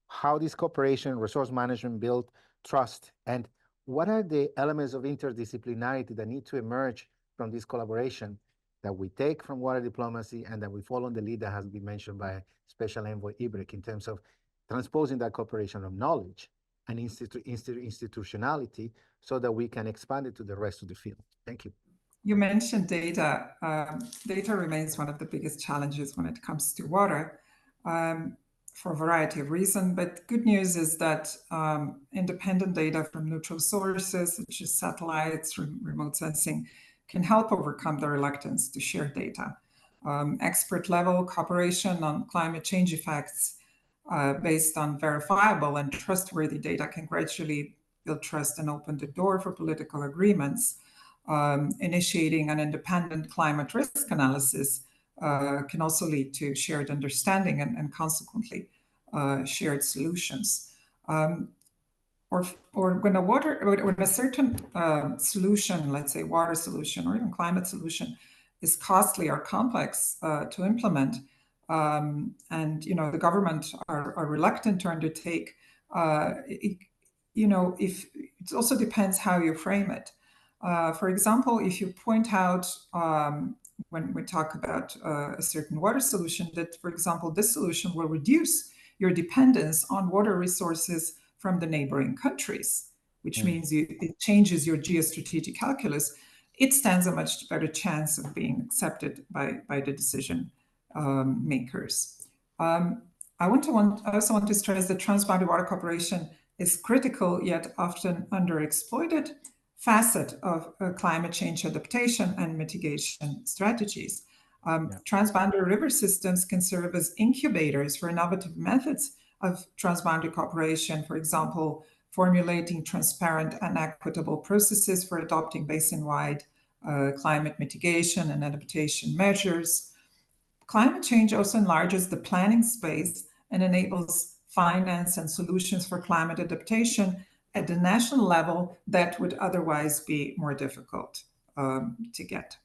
How this cooperation, resource management build trust, and what are the elements of interdisciplinarity that need to emerge from this collaboration that we take from water diplomacy and that we follow the lead that has been mentioned by Special Envoy Ibrek in terms of transposing that cooperation of knowledge and institutionality so that we can expand it to the rest of the field. Thank you. You mentioned data. Data remains one of the biggest challenges when it comes to water for a variety of reasons. But good news is that independent data from neutral sources, such as satellites, remote sensing, can help overcome the reluctance to share data. Expert-level cooperation on climate change effects based on verifiable and trustworthy data can gradually build trust and open the door for political agreements. Initiating an independent climate risk analysis can also lead to shared understanding and consequently shared solutions. Or when a certain solution, let's say water solution or even climate solution, is costly or complex to implement, and the government are reluctant to undertake, if it also depends how you frame it. For example, if you point out when we talk about a certain water solution that, for example, this solution will reduce your dependence on water resources from the neighboring countries, which means it changes your geostrategic calculus, it stands a much better chance of being accepted by the decision makers. I also want to stress that transboundary water cooperation is critical yet often underexploited facet of climate change adaptation and mitigation strategies. Transboundary river systems can serve as incubators for innovative methods of transboundary cooperation, for example, formulating transparent and equitable processes for adopting basin-wide climate mitigation and adaptation measures. Climate change also enlarges the planning space and enables finance and solutions for climate adaptation at the national level that would otherwise be more difficult to get.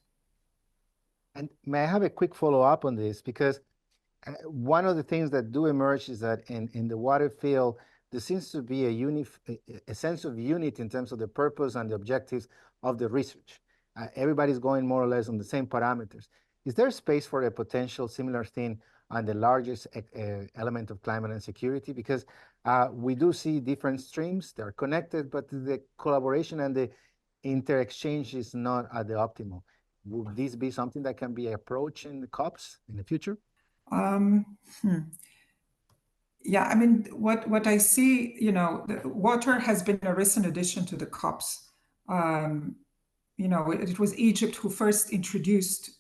And may I have a quick follow-up on this? Because one of the things that do emerge is that in the water field, there seems to be a sense of unity in terms of the purpose and the objectives of the research. Everybody's going more or less on the same parameters. Is there space for a potential similar thing on the largest element of climate and security? Because we do see different streams, they're connected, but the collaboration and the inter-exchange is not at the optimal. Would this be something that can be approached in the COPs in the future? Yeah, I mean, what I see, water has been a recent addition to the COPs. It was Egypt who first introduced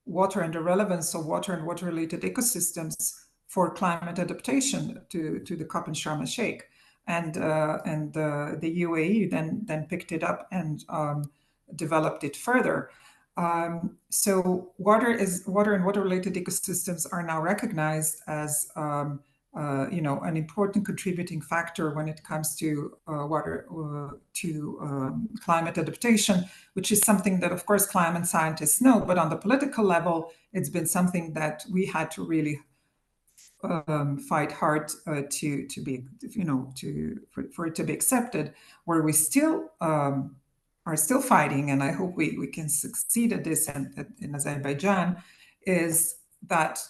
water and the relevance of water and water-related ecosystems for climate adaptation to the COP in Sharm el-Sheikh, and the UAE then picked it up and developed it further. So water and water-related ecosystems are now recognized as an important contributing factor when it comes to climate adaptation, which is something that, of course, climate scientists know. But on the political level, it's been something that we had to really fight hard to be, for it to be accepted. Where we still are still fighting, and I hope we can succeed at this in Azerbaijan, is that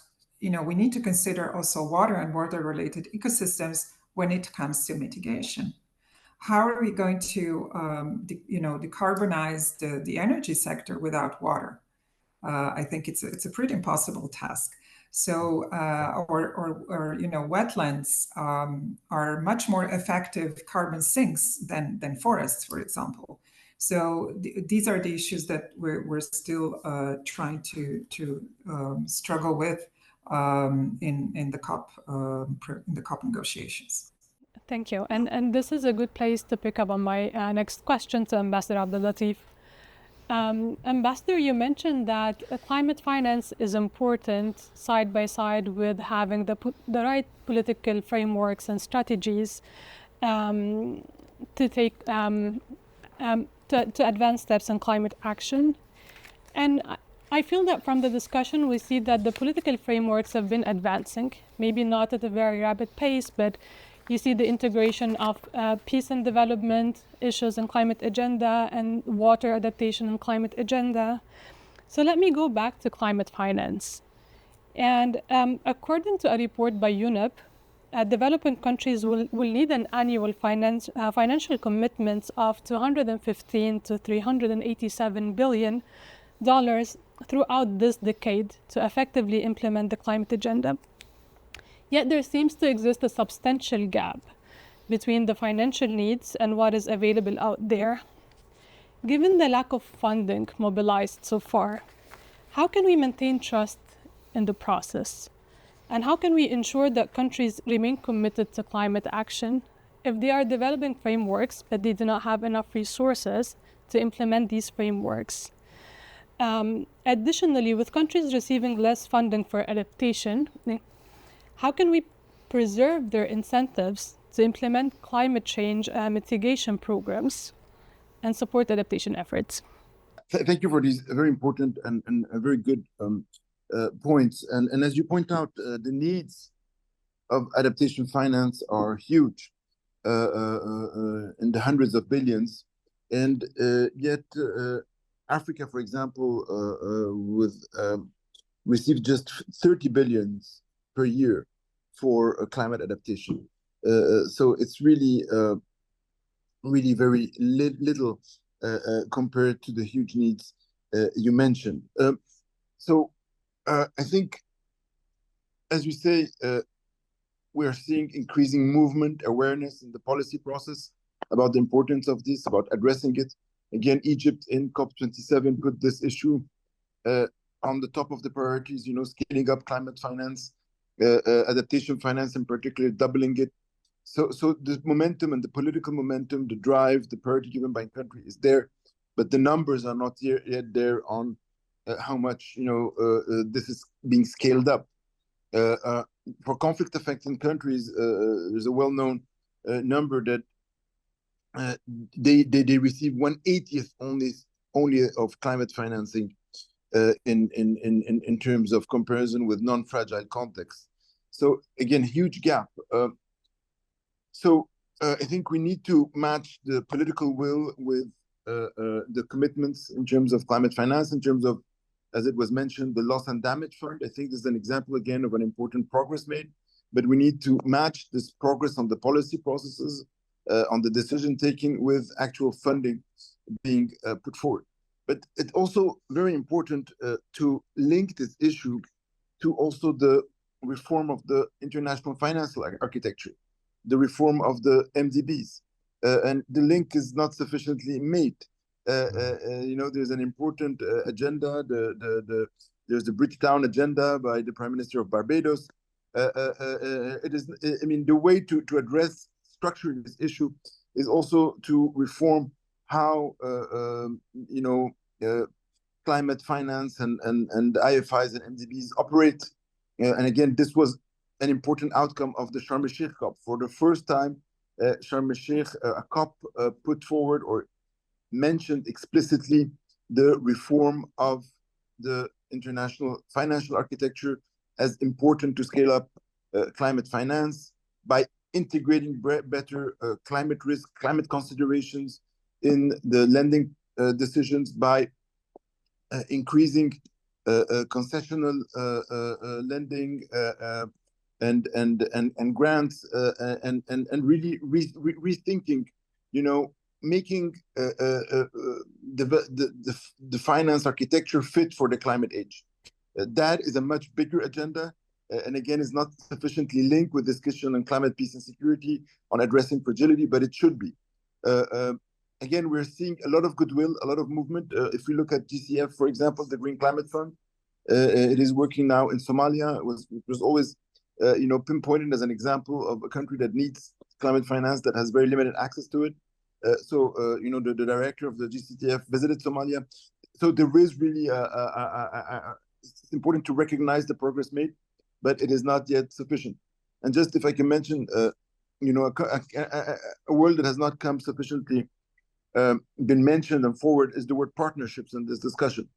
we need to consider also water and water-related ecosystems when it comes to mitigation. How are we going to decarbonize the energy sector without water? I think it's a pretty impossible task. So, wetlands are much more effective carbon sinks than forests, for example. So these are the issues that we're still trying to struggle with in the COP negotiations. Thank you. And this is a good place to pick up on my next question to Ambassador Abdellatif. Ambassador, you mentioned that climate finance is important side by side with having the right political frameworks and strategies to take to advance steps in climate action. And I feel that from the discussion, we see that the political frameworks have been advancing, maybe not at a very rapid pace, but you see the integration of peace and development issues in climate agenda and water adaptation and climate agenda. So let me go back to climate finance. And according to a report by UNEP, developing countries will need an annual financial commitments of $215 to $387 billion throughout this decade to effectively implement the climate agenda. Yet there seems to exist a substantial gap between the financial needs and what is available out there. Given the lack of funding mobilized so far, how can we maintain trust in the process? And how can we ensure that countries remain committed to climate action if they are developing frameworks but they do not have enough resources to implement these frameworks? Additionally, with countries receiving less funding for adaptation, how can we preserve their incentives to implement climate change mitigation programs and support adaptation efforts? Thank you for these very important and very good points. And as you point out, the needs of adaptation finance are huge, in the hundreds of billions. And yet Africa, for example, received just 30 billions per year for climate adaptation. So it's really really very little compared to the huge needs you mentioned. I think, as you say, we are seeing increasing movement, awareness in the policy process about the importance of this, about addressing it. Again, Egypt in COP27 put this issue on the top of the priorities, scaling up climate finance, adaptation finance in particular, doubling it. So the momentum and the political momentum, the drive, the priority given by country is there, but the numbers are not yet there on how much this is being scaled up. For conflict-affected countries, there's a well-known number that they receive 1/80th only of climate financing in terms of comparison with non-fragile contexts. So again, huge gap. I think we need to match the political will with the commitments in terms of climate finance, in terms of, as it was mentioned, the loss and damage fund. I think this is an example again of an important progress made, but we need to match this progress on the policy processes, on the decision taking with actual funding being put forward. But it's also very important to link this issue to also the reform of the international financial architecture, the reform of the MDBs, and the link is not sufficiently made. There's an important agenda. There's the Bridgetown agenda by the Prime Minister of Barbados. It is, the way to address structuring this issue is also to reform how climate finance and IFIs and MDBs operate. And again, this was an important outcome of the Sharm el-Sheikh COP. For the first time, Sharm el-Sheikh, a COP put forward or mentioned explicitly the reform of the international financial architecture as important to scale up climate finance by integrating better climate risk, climate considerations in the lending decisions, by increasing concessional lending and grants, and really rethinking, making the finance architecture fit for the climate age. That is a much bigger agenda, and again, is not sufficiently linked with discussion on climate peace and security, on addressing fragility, but it should be. Again, we're seeing a lot of goodwill, a lot of movement. If we look at GCF, for example, the Green Climate Fund, it is working now in Somalia. It was always, pinpointed as an example of a country that needs climate finance that has very limited access to it. The director of the GCTF visited Somalia. So there is really, it's important to recognize the progress made, but it is not yet sufficient. And just if I can mention, a word that has not come sufficiently been mentioned and forward is the word partnerships in this discussion.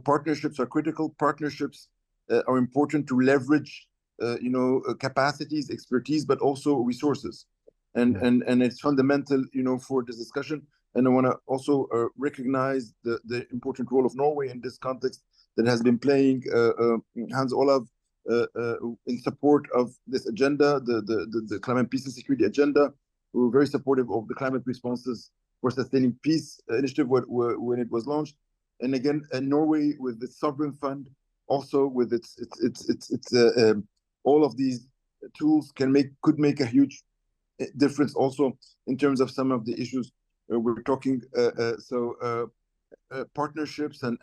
Partnerships are critical. Partnerships are important to leverage, capacities, expertise, but also resources. And it's fundamental, for this discussion. And I want to also recognize the important role of Norway in this context that has been playing, Hans Olav, in support of this agenda, the climate peace and security agenda. We were very supportive of the climate responses for sustaining peace initiative when it was launched. And again, Norway with the sovereign fund, also with its all of these tools could make a huge difference also in terms of some of the issues we're talking. Partnerships and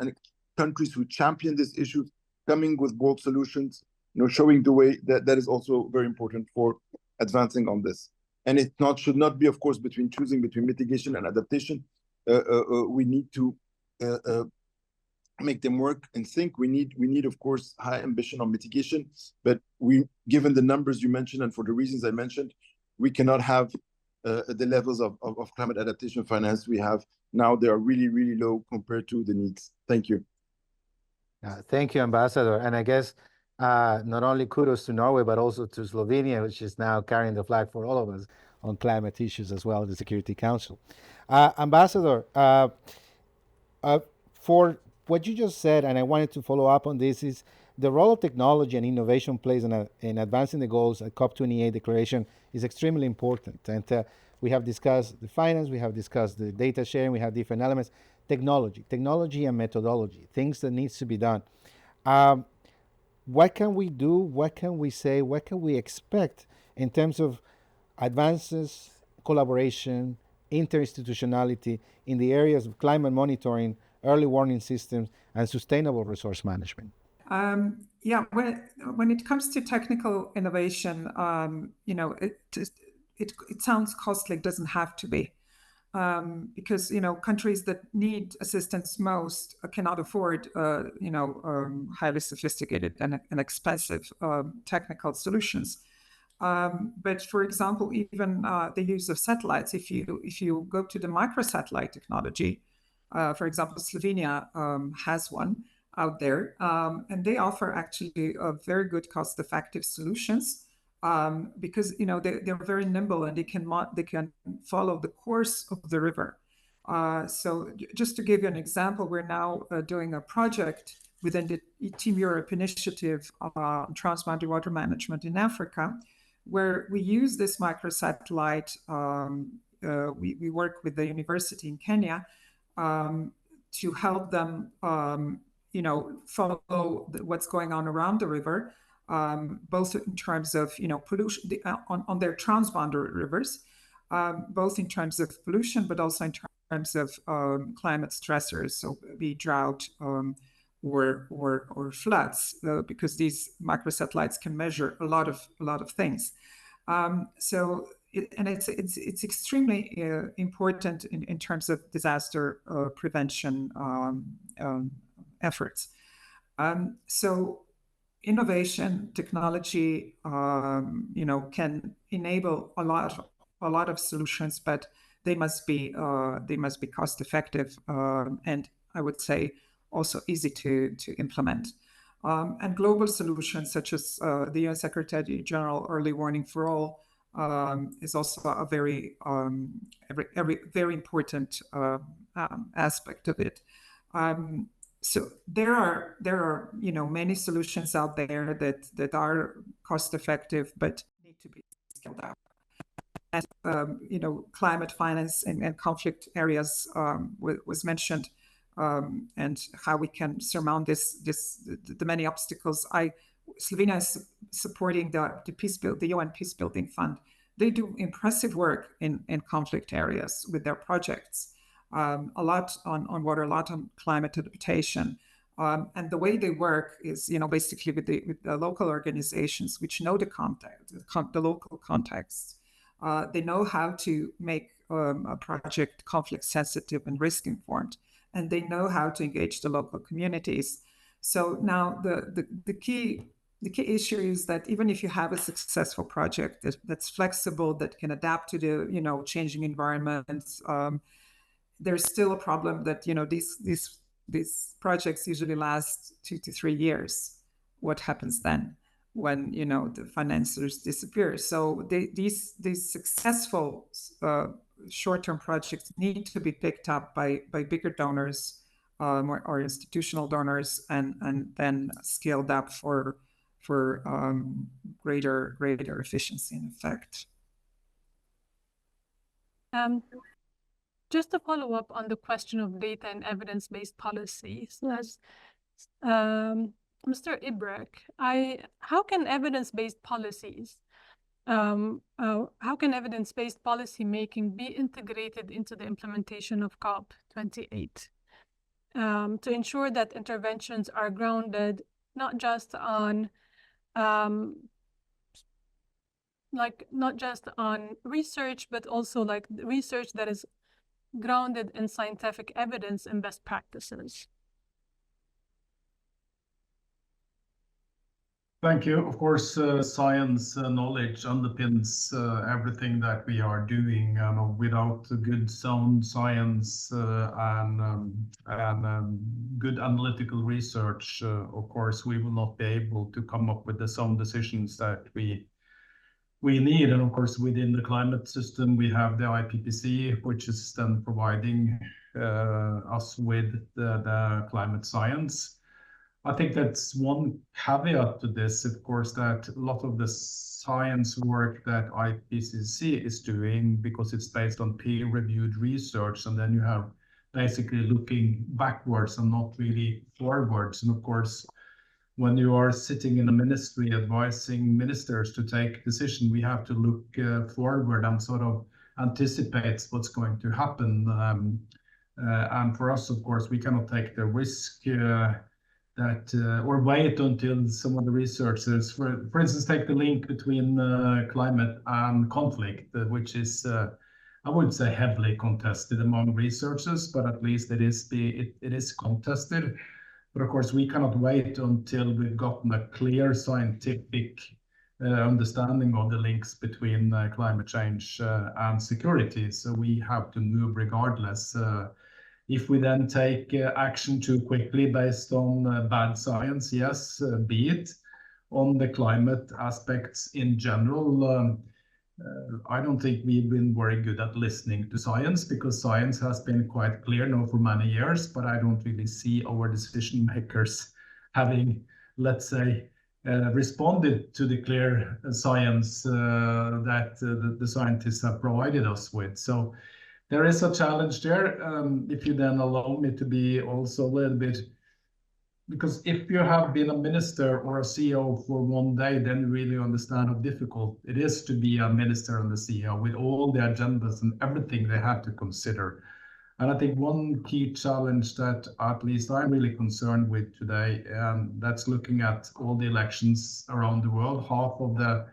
countries who champion these issues, coming with bold solutions, showing the way, that is also very important for advancing on this. And it should not be, of course, choosing between mitigation and adaptation. We need to make them work in sync. We need, of course, high ambition on mitigation, but given the numbers you mentioned and for the reasons I mentioned, we cannot have the levels of climate adaptation finance we have now. They are really, really low compared to the needs. Thank you. Thank you, Ambassador. And I guess not only kudos to Norway, but also to Slovenia, which is now carrying the flag for all of us on climate issues as well as the Security Council. Ambassador, for what you just said, and I wanted to follow up on this, is the role of technology and innovation plays in advancing the goals at COP28 declaration is extremely important. And we have discussed the finance, we have discussed the data sharing, we have different elements. Technology and methodology, things that needs to be done. What can we do? What can we say? What can we expect in terms of advances, collaboration, interinstitutionality in the areas of climate monitoring, early warning systems, and sustainable resource management? Yeah, when it comes to technical innovation, you know, it sounds costly. It doesn't have to be, because you know countries that need assistance most cannot afford you know highly sophisticated and expensive technical solutions. But for example, even the use of satellites. If you go to the microsatellite technology, for example, Slovenia has one out there, and they offer actually very good cost-effective solutions because you know they're very nimble and they can follow the course of the river. So just to give you an example, we're now doing a project within the Team Europe initiative on transboundary water management in Africa, where we use this microsatellite. We work with the university in Kenya to help them you know, follow what's going on around the river, both in terms of, you know, pollution on their transboundary rivers, both in terms of pollution, but also in terms of climate stressors, so be drought or floods, because these microsatellites can measure a lot of things. So it's extremely important in terms of disaster prevention efforts. So innovation, technology, you know, can enable a lot of solutions, but they must be cost effective and I would say also easy to implement. And global solutions such as the UN Secretary General Early Warning for All is also a very important aspect of it. So there are you know many solutions out there that are cost effective but need to be scaled up. And you know, climate finance and conflict areas was mentioned, and how we can surmount the many obstacles. Slovenia is supporting the UN Peacebuilding Fund. They do impressive work in conflict areas with their projects. A lot on water, a lot on climate adaptation. And the way they work is, you know, basically with the local organizations which know the context, the local context. They know how to make a project conflict sensitive and risk informed, and they know how to engage the local communities. So now the key issue is that even if you have a successful project that's flexible, that can adapt to the, you know, changing environments, there's still a problem that, you know, these projects usually last 2 to 3 years. What happens then when, you know, the financiers disappear? So these successful short-term projects need to be picked up by bigger donors or institutional donors and then scaled up for greater efficiency and effect. Just to follow up on the question of data and evidence-based policies, Mr. Ibrek, how can evidence-based policy making be integrated into the implementation of COP28 to ensure that interventions are grounded not just on research, but also like research that is grounded in scientific evidence and best practices? Thank you. Of course, science knowledge underpins everything that we are doing. Without good sound science and good analytical research, of course, we will not be able to come up with the sound decisions that we need. And of course, within the climate system, we have the IPCC, which is then providing us with the climate science. I think that's one caveat to this, of course, that a lot of the science work that IPCC is doing, because it's based on peer-reviewed research, and then you have basically looking backwards and not really forwards. And of course, when you are sitting in a ministry advising ministers to take decision, we have to look forward and sort of anticipate what's going to happen. And for us, of course, we cannot take the risk or wait until some of the researchers, for instance, take the link between climate and conflict, which is, I would say, heavily contested among researchers, but at least it is contested. But of course, we cannot wait until we've gotten a clear scientific understanding of the links between climate change and security. So we have to move regardless. If we then take action too quickly based on bad science, yes, be it. On the climate aspects in general, I don't think we've been very good at listening to science, because science has been quite clear now for many years, but I don't really see our decision makers having, let's say, responded to the clear science that the scientists have provided us with. So there is a challenge there. If you then allow me to be also a little bit, because if you have been a minister or a CEO for one day, then you really understand how difficult it is to be a minister and a CEO with all the agendas and everything they have to consider. And I think one key challenge that at least I'm really concerned with today, and that's looking at all the elections around the world. Half of the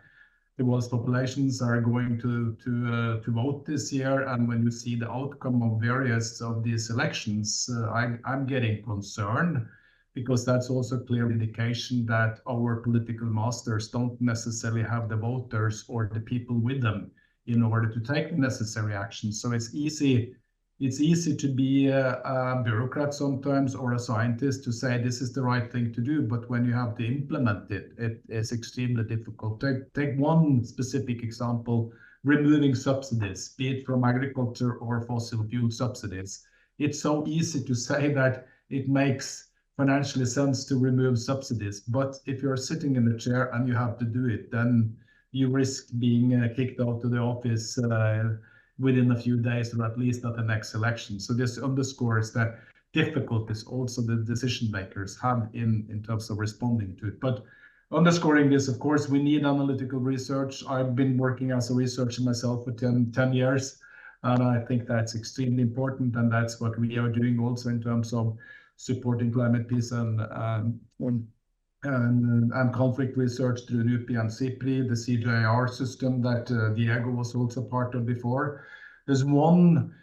world's populations are going to vote this year, and when you see the outcome of various of these elections, I'm getting concerned, because that's also a clear indication that our political masters don't necessarily have the voters or the people with them in order to take the necessary action. So it's easy to be a bureaucrat sometimes, or a scientist, to say this is the right thing to do, but when you have to implement it, it is extremely difficult. Take one specific example: removing subsidies, be it from agriculture or fossil fuel subsidies. It's so easy to say that it makes financially sense to remove subsidies, but if you're sitting in the chair and you have to do it, then you risk being kicked out of the office within a few days, or at least at the next election. So this underscores that difficulties also the decision makers have in terms of responding to it. But underscoring this, of course, we need analytical research. I've been working as a researcher myself for 10 years, and I think that's extremely important, and that's what we are doing also in terms of supporting climate peace and conflict research through NUPI and CIPRI, the CJR system that Diego was also part of before. There's one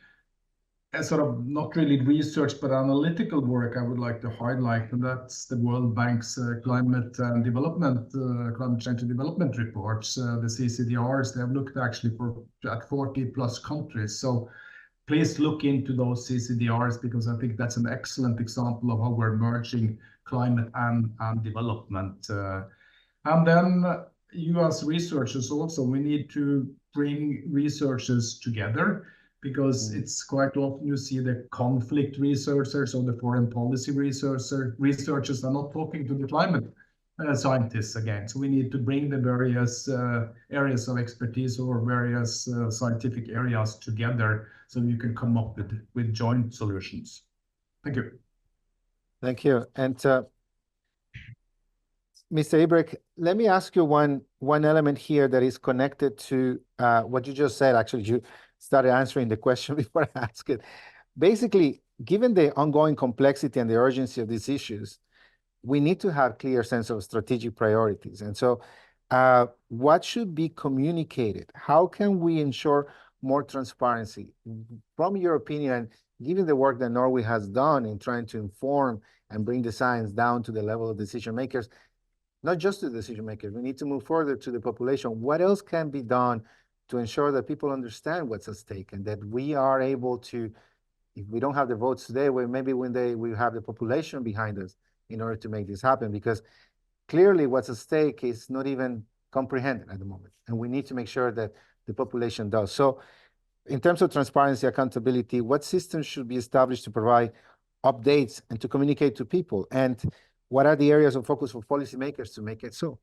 sort of not really research but analytical work I would like to highlight, and that's the World Bank's climate change and development reports, the CCDRs. They've looked actually at 40 plus countries. So please look into those CCDRs, because I think that's an excellent example of how we're merging climate and development. And then you as researchers also, we need to bring researchers together, because it's quite often you see the conflict researchers or the foreign policy researchers are not talking to the climate scientists again. So we need to bring the various areas of expertise or various scientific areas together, so you can come up with joint solutions. Thank you. Thank you. And Mr. Ibrek, let me ask you one element here that is connected to what you just said. Actually, you started answering the question before I asked it. Basically, given the ongoing complexity and the urgency of these issues, we need to have clear sense of strategic priorities. And so what should be communicated? How can we ensure more transparency? From your opinion, and given the work that Norway has done in trying to inform and bring the science down to the level of decision makers, not just to the decision makers, we need to move further to the population. What else can be done to ensure that people understand what's at stake, and that we are able to, if we don't have the votes today, well, maybe one day we have the population behind us in order to make this happen, because clearly what's at stake is not even comprehended at the moment, and we need to make sure that the population does. So in terms of transparency, accountability, what systems should be established to provide updates and to communicate to people? And What are the areas of focus for policymakers to make it so?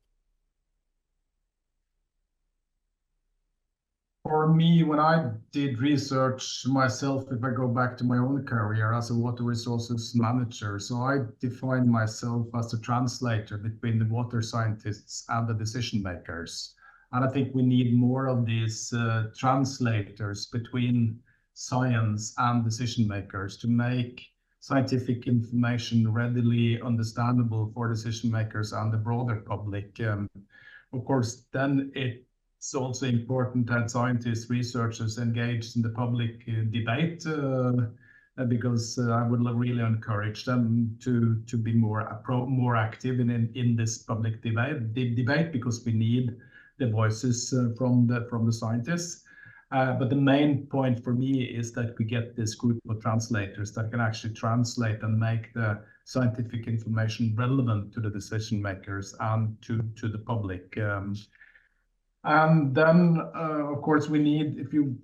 For me, when I did research myself, if I go back to my own career as a water resources manager, so I defined myself as a translator between the water scientists and the decision makers. And I think we need more of these translators between science and decision makers to make scientific information readily understandable for decision makers and the broader public. Of course, then it's also important that scientists, researchers engage in the public debate because I would really encourage them to be more active in this public debate because we need the voices from the scientists. But the main point for me is that we get this group of translators that can actually translate and make the scientific information relevant to the decision makers and to the public. And then, of course, we need, if you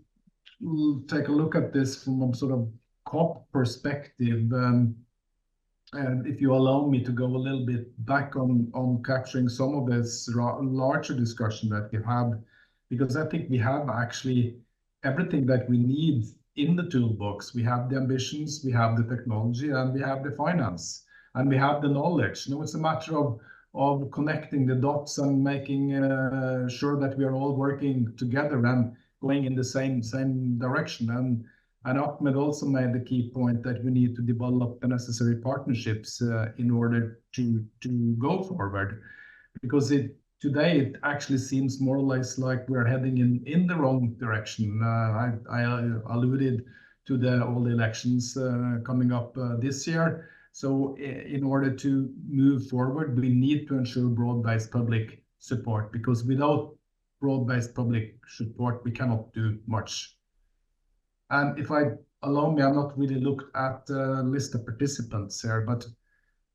take a look at this from a sort of COP perspective, and if you allow me to go a little bit back on capturing some of this larger discussion that we had, because I think we have actually everything that we need in the toolbox. We have the ambitions, we have the technology, and we have the finance, and we have the knowledge. It's a matter of connecting the dots and making sure that we are all working together and going in the same direction. And Ahmed also made the key point that we need to develop the necessary partnerships in order to go forward, because today it actually seems more or less like we're heading in the wrong direction. I alluded to all the elections coming up this year. So in order to move forward, we need to ensure broad-based public support, because without broad-based public support, we cannot do much. And if I allow me, I've not really looked at the list of participants here, but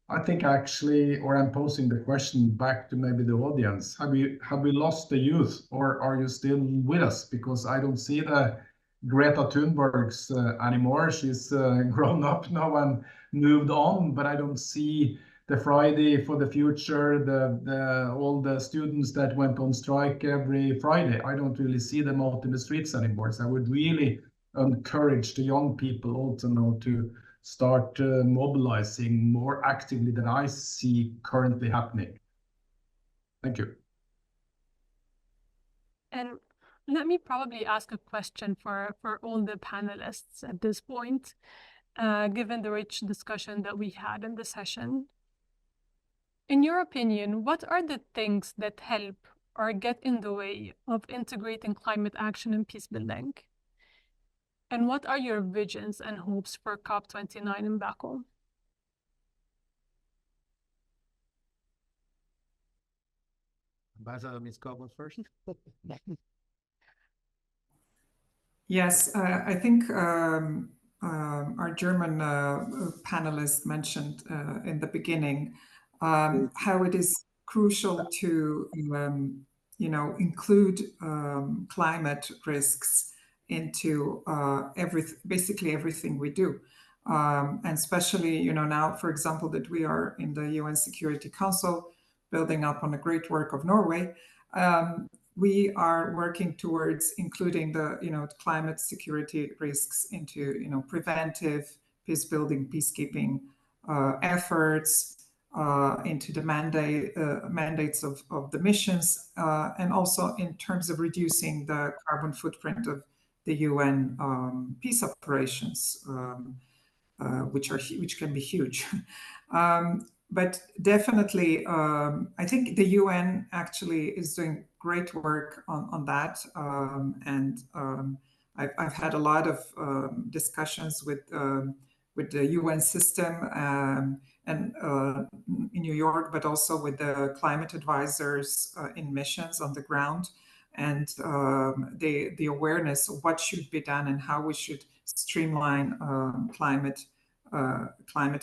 I think actually, or I'm posing the question back to maybe the audience, have we lost the youth, or are you still with us? Because I don't see the Greta Thunbergs anymore. She's grown up now and moved on, but I don't see the Friday for the Future, all the students that went on strike every Friday. I don't really see them out in the streets anymore. So I would really encourage the young people also now to start mobilizing more actively than I see currently happening. Thank you. And let me probably ask a question for all the panelists at this point, given the rich discussion that we had in the session. In your opinion, what are the things that help or get in the way of integrating climate action and peace building? And what are your visions and hopes for COP29 in Baku? Ambassador Ms. Cobb was first. Yes, I think our German panelist mentioned in the beginning how it is crucial to include climate risks into basically everything we do. And especially, now, for example, that we are in the UN Security Council, building up on the great work of Norway, we are working towards including the climate security risks into preventive peace building, peacekeeping efforts, into the mandates of the missions, and also in terms of reducing the carbon footprint of the UN peace operations, which can be huge. But definitely, I think the UN actually is doing great work on that. And I've had a lot of discussions with the UN system and in New York, but also with the climate advisors in missions on the ground, and the awareness of what should be done and how we should streamline climate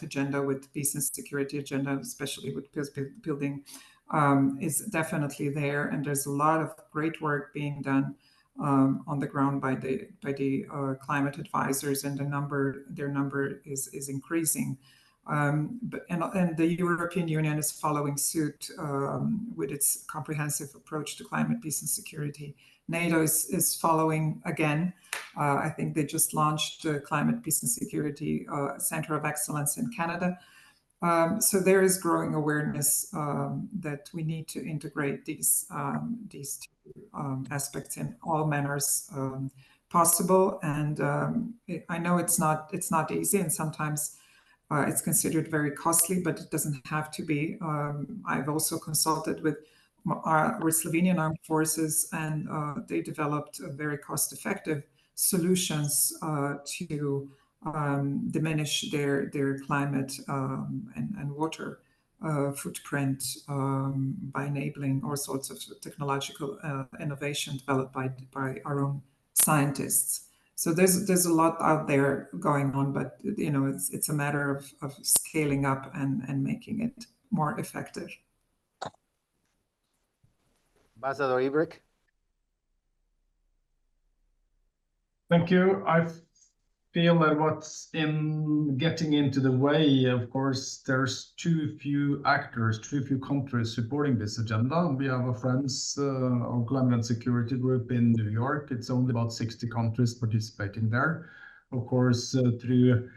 agenda with peace and security agenda, especially with peace building, is definitely there. And there's a lot of great work being done on the ground by the climate advisors, and their number is increasing. And the European Union is following suit with its comprehensive approach to climate, peace, and security. NATO is following again. I think they just launched the Climate, Peace, and Security Centre of Excellence in Canada. So there is growing awareness that we need to integrate these two aspects in all manners possible. And I know it's not easy, and sometimes it's considered very costly, but it doesn't have to be. I've also consulted with Slovenian armed forces, and they developed very cost-effective solutions to diminish their climate and water footprint by enabling all sorts of technological innovation developed by our own scientists. So there's a lot out there going on, but it's a matter of scaling up and making it more effective. Ambassador Ibrek. Thank you. I feel that what's getting into the way, of course, there's too few actors, too few countries supporting this agenda. We have a Friends of Climate and Security group in New York. It's only about 60 countries participating there. Of course, through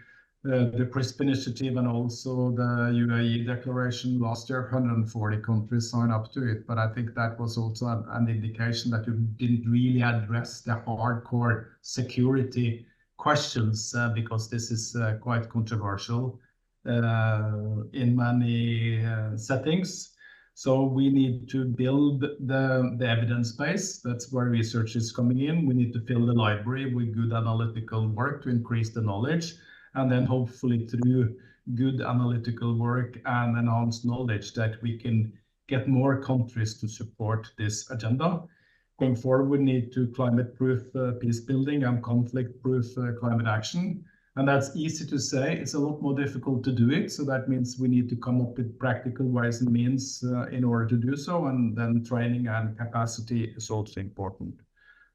the CRISP initiative and also the UAE declaration last year, 140 countries signed up to it. But I think that was also an indication that you didn't really address the hardcore security questions because this is quite controversial in many settings. So we need to build the evidence base. That's where research is coming in. We need to fill the library with good analytical work to increase the knowledge. And then hopefully through good analytical work and enhanced knowledge that we can get more countries to support this agenda. Going forward, we need to climate-proof peace building and conflict-proof climate action. And that's easy to say. It's a lot more difficult to do it. So that means we need to come up with practical ways and means in order to do so. And then training and capacity is also important.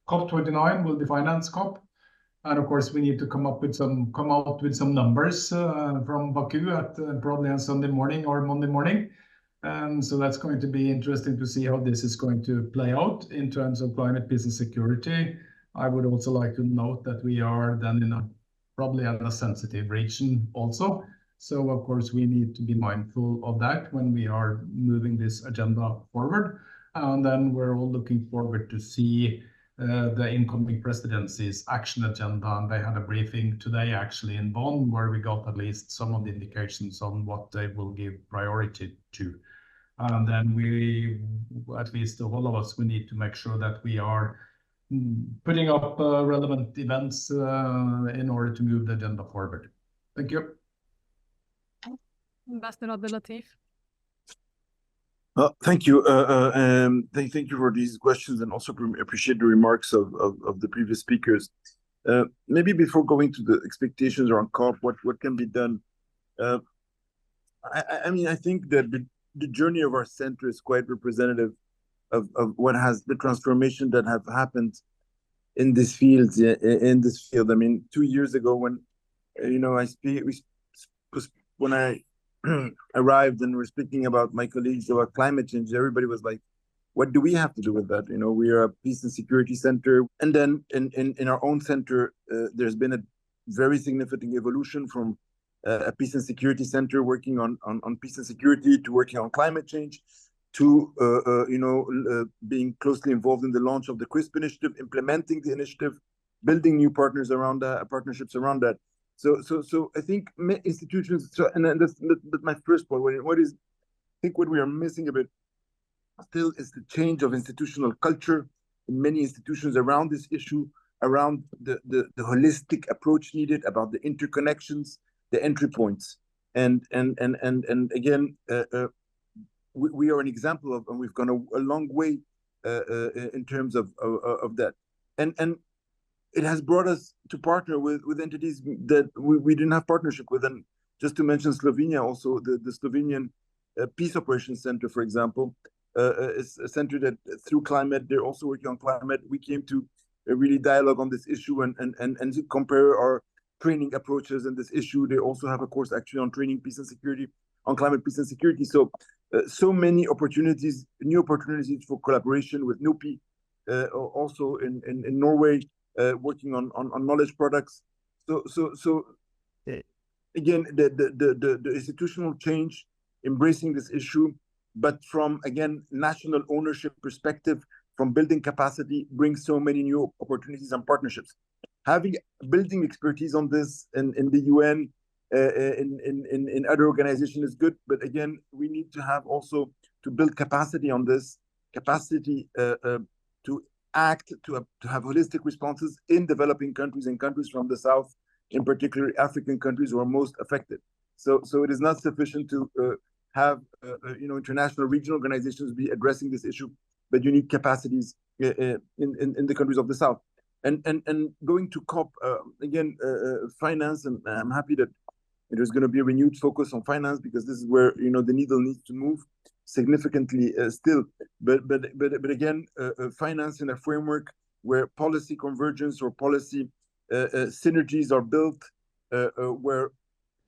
COP29 will be finance COP. And of course, we need to come out with some numbers from Baku at probably on Sunday morning or Monday morning. And so that's going to be interesting to see how this is going to play out in terms of climate, peace, and security. I would also like to note that we are then probably in a sensitive region also. So of course, we need to be mindful of that when we are moving this agenda forward. And then we're all looking forward to see the incoming presidency's action agenda, and they had a briefing today actually in Bonn where we got at least some of the indications on what they will give priority to. And then we, at least all of us, we need to make sure that we are putting up relevant events in order to move the agenda forward. Thank you. Ambassador Abdelatif. Thank you. Thank you for these questions, and also appreciate the remarks of the previous speakers. Maybe before going to the expectations around COP, what can be done? I mean, I think that the journey of our center is quite representative of what has the transformation that have happened in this field. I mean, 2 years ago when when I arrived and we're speaking about my colleagues about climate change, everybody was like, what do we have to do with that? We are a peace and security center. And then in our own center, there's been a very significant evolution from a peace and security center working on peace and security to working on climate change to, being closely involved in the launch of the CRISP initiative, implementing the initiative, building new partnerships around that. So I think institutions. And that's my first point. I think what we are missing a bit still is the change of institutional culture in many institutions around this issue, around the holistic approach needed, about the interconnections, the entry points, and again, we are an example of, and we've gone a long way in terms of that, and it has brought us to partner with entities that we didn't have partnership with. And just to mention Slovenia, also the Slovenian Peace Operations Center, for example, is a center that through climate, they're also working on climate. We came to really dialogue on this issue and compare our training approaches in this issue. They also have a course actually on training peace and security, on climate peace and security. So, so many opportunities, new opportunities for collaboration with NUPI, also in Norway, working on knowledge products. So again, the institutional change, embracing this issue, but from, again, national ownership perspective, from building capacity, brings so many new opportunities and partnerships. Having building expertise on this in the UN, in other organizations is good, but again, we need to have also to build capacity on this, capacity to act, to have holistic responses in developing countries and countries from the South, in particular African countries who are most affected. So it is not sufficient to have international regional organizations be addressing this issue, but you need capacities in the countries of the South. And going to COP again, finance, and I'm happy that there's going to be a renewed focus on finance, because this is where the needle needs to move significantly still. But again, finance in a framework where policy convergence or policy synergies are built, where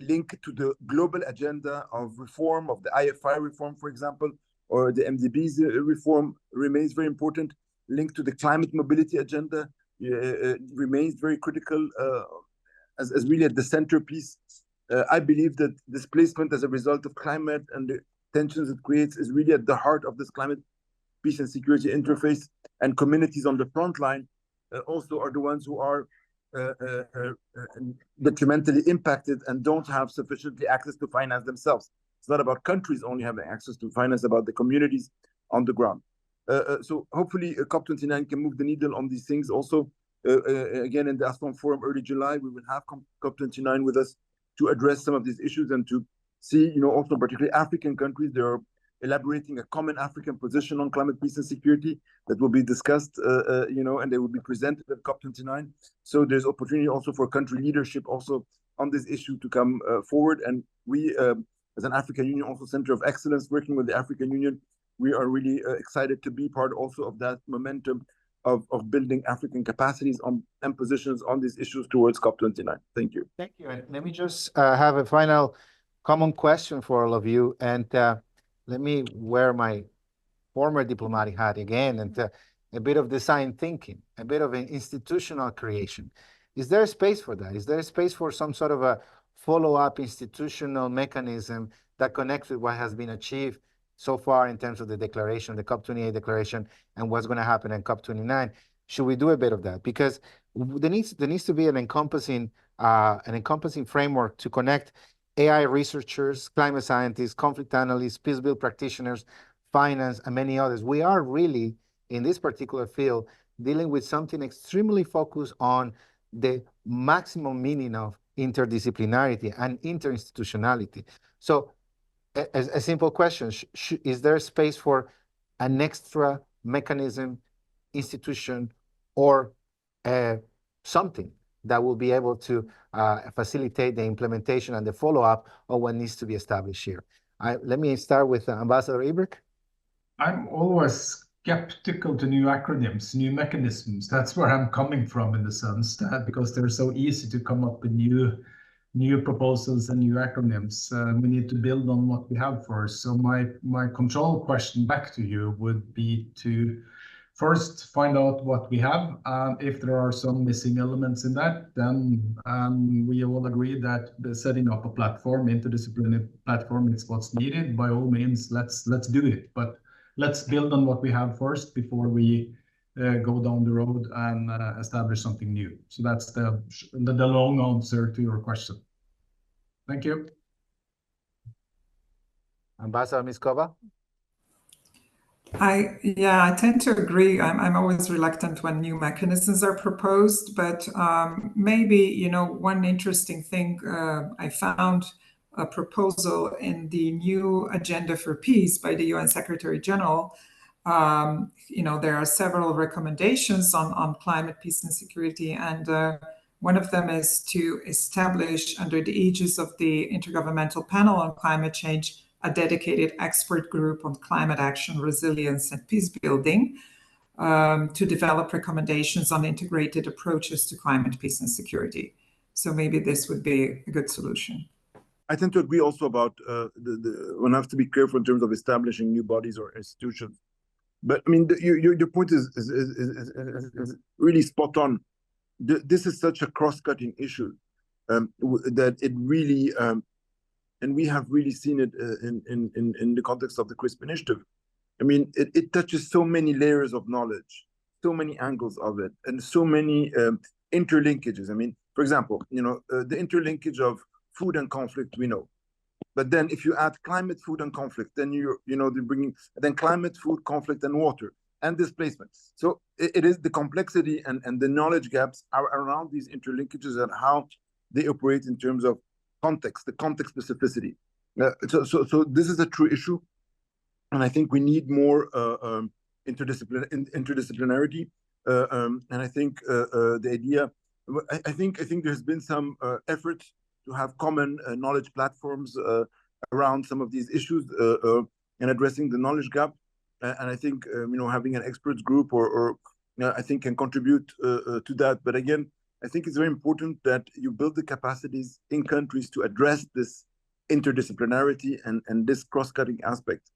linked to the global agenda of reform, of the IFI reform, for example, or the MDB's reform remains very important. Linked to the climate mobility agenda remains very critical as really at the centerpiece. I believe that displacement as a result of climate and the tensions it creates is really at the heart of this climate peace and security interface, and communities on the front line also are the ones who are detrimentally impacted and don't have sufficiently access to finance themselves. It's not about countries only having access to finance, about the communities on the ground. So hopefully COP29 can move the needle on these things also. Again, in the Aswan Forum early July, we will have COP29 with us to address some of these issues and to see, also particularly African countries, they are elaborating a common African position on climate peace and security that will be discussed, and they will be presented at COP29. So there's opportunity also for country leadership also on this issue to come forward. And we, as an African Union, also Center of Excellence, working with the African Union, we are really excited to be part also of that momentum of building African capacities and positions on these issues towards COP29. Thank you. Thank you. And let me just have a final common question for all of you. And let me wear my former diplomatic hat again, and a bit of design thinking, a bit of an institutional creation. Is there a space for that? Is there a space for some sort of a follow-up institutional mechanism that connects with what has been achieved so far in terms of the declaration, the COP28 declaration, and what's going to happen in COP29? Should we do a bit of that? Because there needs to be an encompassing framework to connect AI researchers, climate scientists, conflict analysts, peace build practitioners, finance, and many others. We are really, in this particular field, dealing with something extremely focused on the maximum meaning of interdisciplinarity and interinstitutionality. So a simple question, is there a space for an extra mechanism, institution, or something that will be able to facilitate the implementation and the follow-up of what needs to be established here? Let me start with Ambassador Ibrich. I'm always skeptical to new acronyms, new mechanisms. That's where I'm coming from, in the sense that because they're so easy to come up with new proposals and new acronyms, we need to build on what we have first. So my control question back to you would be to first find out what we have, and if there are some missing elements in that, then we all agree that the setting up a platform, interdisciplinary platform, is what's needed. By all means, let's do it. But let's build on what we have first before we go down the road and establish something new. So that's the long answer to your question. Thank you. Ambassador Miskova? I tend to agree. I'm always reluctant when new mechanisms are proposed, but maybe, one interesting thing I found a proposal in the new Agenda for Peace by the UN Secretary General. There are several recommendations on climate, peace, and security, and one of them is to establish, under the aegis of the Intergovernmental Panel on Climate Change, a dedicated expert group on climate action, resilience, and peace building to develop recommendations on integrated approaches to climate, peace, and security. So maybe this would be a good solution. I tend to agree also about one has to be careful in terms of establishing new bodies or institutions. But I mean, your point is really spot on. This is such a cross-cutting issue that it really, and we have really seen it in the context of the CRISP initiative. I mean, it touches so many layers of knowledge, so many angles of it, and so many interlinkages. I mean, for example, the interlinkage of food and conflict, we know. But then if you add climate, food, and conflict, then they're bringing then climate, food, conflict, and water, and displacement. So it is the complexity and the knowledge gaps are around these interlinkages and how they operate in terms of context, the context specificity. So this is a true issue. And I think we need more interdisciplinarity. And I think the idea, I think there's been some effort to have common knowledge platforms around some of these issues and addressing the knowledge gap. And I think having an experts group or I think can contribute to that. But again, I think it's very important that you build the capacities in countries to address this interdisciplinarity and this cross-cutting aspect.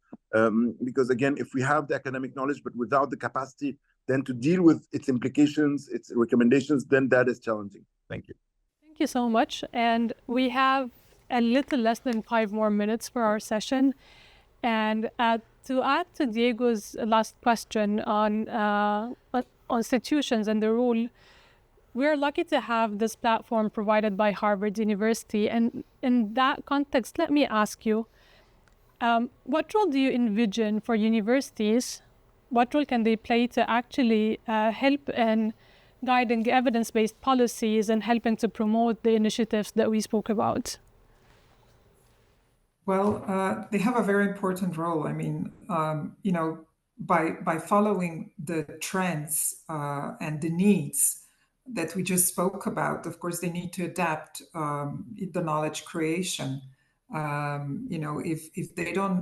Because again, if we have the academic knowledge, but without the capacity then to deal with its implications, its recommendations, then that is challenging. Thank you. Thank you so much. And we have a little less than 5 more minutes for our session. And to add to Diego's last question on institutions and the role, we're lucky to have this platform provided by Harvard University. And in that context, let me ask you, what role do you envision for universities? What role can they play to actually help in guiding evidence-based policies and helping to promote the initiatives that we spoke about? Well, they have a very important role. I mean, by following the trends and the needs that we just spoke about, of course, they need to adapt the knowledge creation.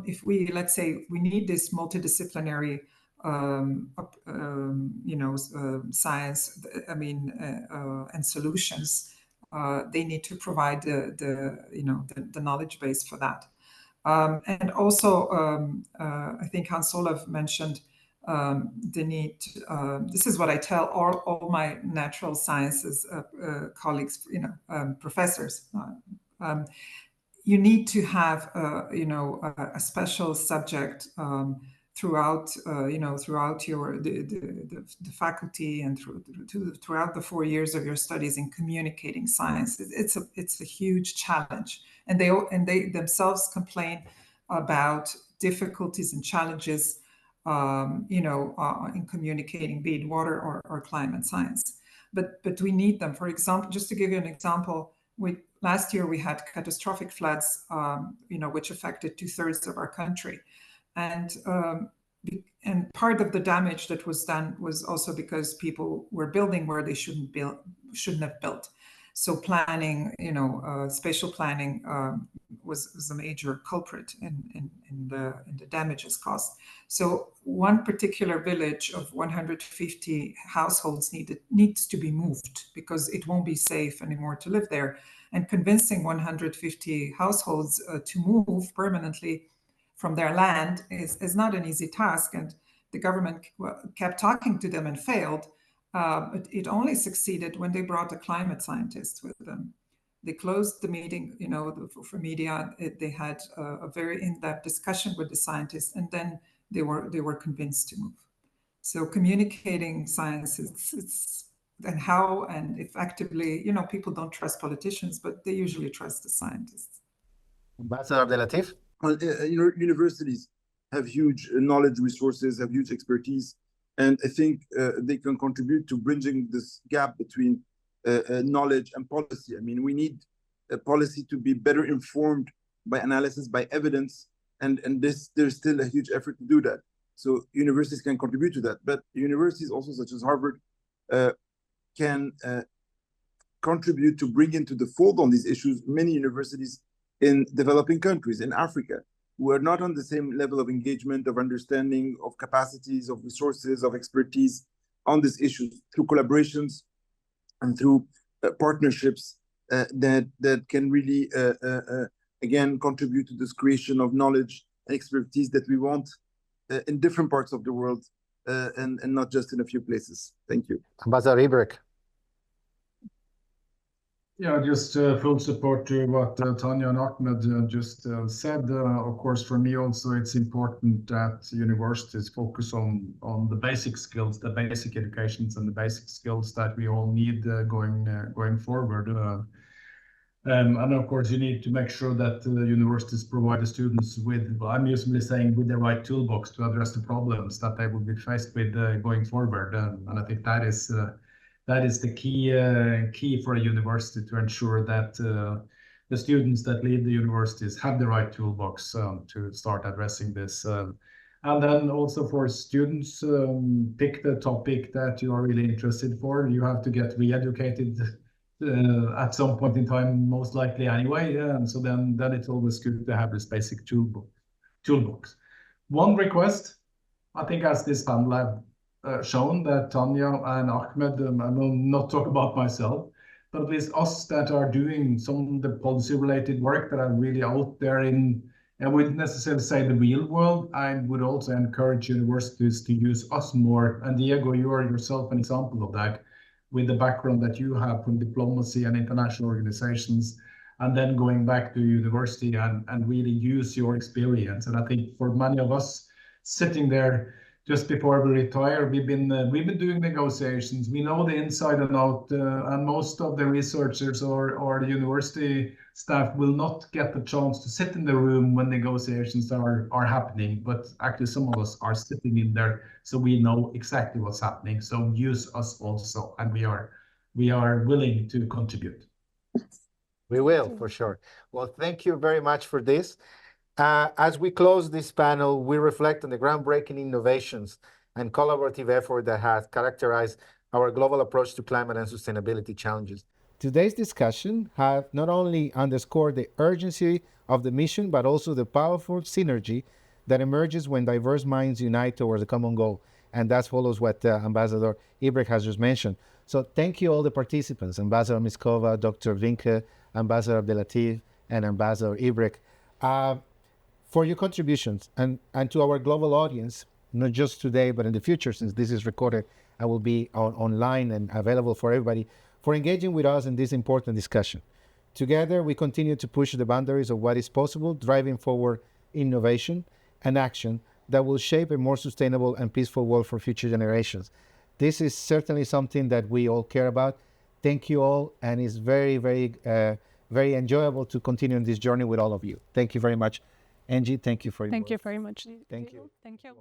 If we, let's say, we need this multidisciplinary science, and solutions, they need to provide the knowledge base for that. And also, I think Hans Olav mentioned the need. This is what I tell all my natural sciences colleagues, professors. You need to have, a special subject throughout the faculty and throughout the 4 years of your studies in communicating science. It's a huge challenge, and they themselves complain about difficulties and challenges, in communicating, be it water or climate science. But we need them. For example, just to give you an example, last year we had catastrophic floods, which affected 2/3 of our country. And part of the damage that was done was also because people were building where they shouldn't have built. So planning, spatial planning was a major culprit in the damages caused. So one particular village of 150 households needs to be moved because it won't be safe anymore to live there. And convincing 150 households to move permanently from their land is not an easy task, and the government kept talking to them and failed. But it only succeeded when they brought a climate scientist with them. They closed the meeting, for media. They had a very in-depth discussion with the scientists, and then they were convinced to move. So communicating science, it's and how and effectively, people don't trust politicians, but they usually trust the scientists. Ambassador Abdelatif? Well, universities have huge knowledge resources, have huge expertise, and I think they can contribute to bridging this gap between knowledge and policy. I mean, we need a policy to be better informed by analysis, by evidence, and there's still a huge effort to do that. So universities can contribute to that, but universities also, such as Harvard, can contribute to bring into the fold on these issues many universities in developing countries, in Africa, who are not on the same level of engagement, of understanding, of capacities, of resources, of expertise on these issues through collaborations and through partnerships that can really again contribute to this creation of knowledge and expertise that we want in different parts of the world, and not just in a few places. Thank you. Ambassador Ibrek. Yeah, just full support to what Tanya and Ahmed just said. Of course, for me also, it's important that universities focus on the basic skills, the basic educations, and the basic skills that we all need going forward. And of course, you need to make sure that universities provide the students with, well, I'm usually saying, with the right toolbox to address the problems that they will be faced with going forward. And I think that is the key for a university, to ensure that the students that lead the universities have the right toolbox to start addressing this. And then also for students, pick the topic that you are really interested for. You have to get re-educated at some point in time, most likely anyway. And so then it's always good to have this basic toolbox. One request, I think, as this panel have shown, that Tanya and Ahmed, I will not talk about myself, but at least us that are doing some of the policy related work that are really out there in, I wouldn't necessarily say the real world. I would also encourage universities to use us more. And Diego, you are yourself an example of that, with the background that you have from diplomacy and international organizations, and then going back to university and really use your experience. And I think for many of us sitting there just before we retire, we've been doing negotiations. We know the inside and out, and most of the researchers or the university staff will not get the chance to sit in the room when negotiations are happening. But actually, some of us are sitting in there, so we know exactly what's happening. So use us also, and we are willing to contribute. We will, for sure. Well, thank you very much for this. As we close this panel, we reflect on the groundbreaking innovations and collaborative effort that has characterized our global approach to climate and sustainability challenges. Today's discussion has not only underscored the urgency of the mission, but also the powerful synergy that emerges when diverse minds unite towards a common goal. And that follows what Ambassador Ibrek has just mentioned. So thank you all the participants, Ambassador Miskova, Dr. Vinke, Ambassador Abdelatif, and Ambassador Ibrek, for your contributions, and to our global audience, not just today, but in the future, since this is recorded and will be online and available for everybody, for engaging with us in this important discussion. Together, we continue to push the boundaries of what is possible, driving forward innovation and action that will shape a more sustainable and peaceful world for future generations. This is certainly something that we all care about. Thank you all, and it's very, very, very enjoyable to continue on this journey with all of you. Thank you very much. Angie, thank you for your work. Thank you very much. Thank you. Thank you.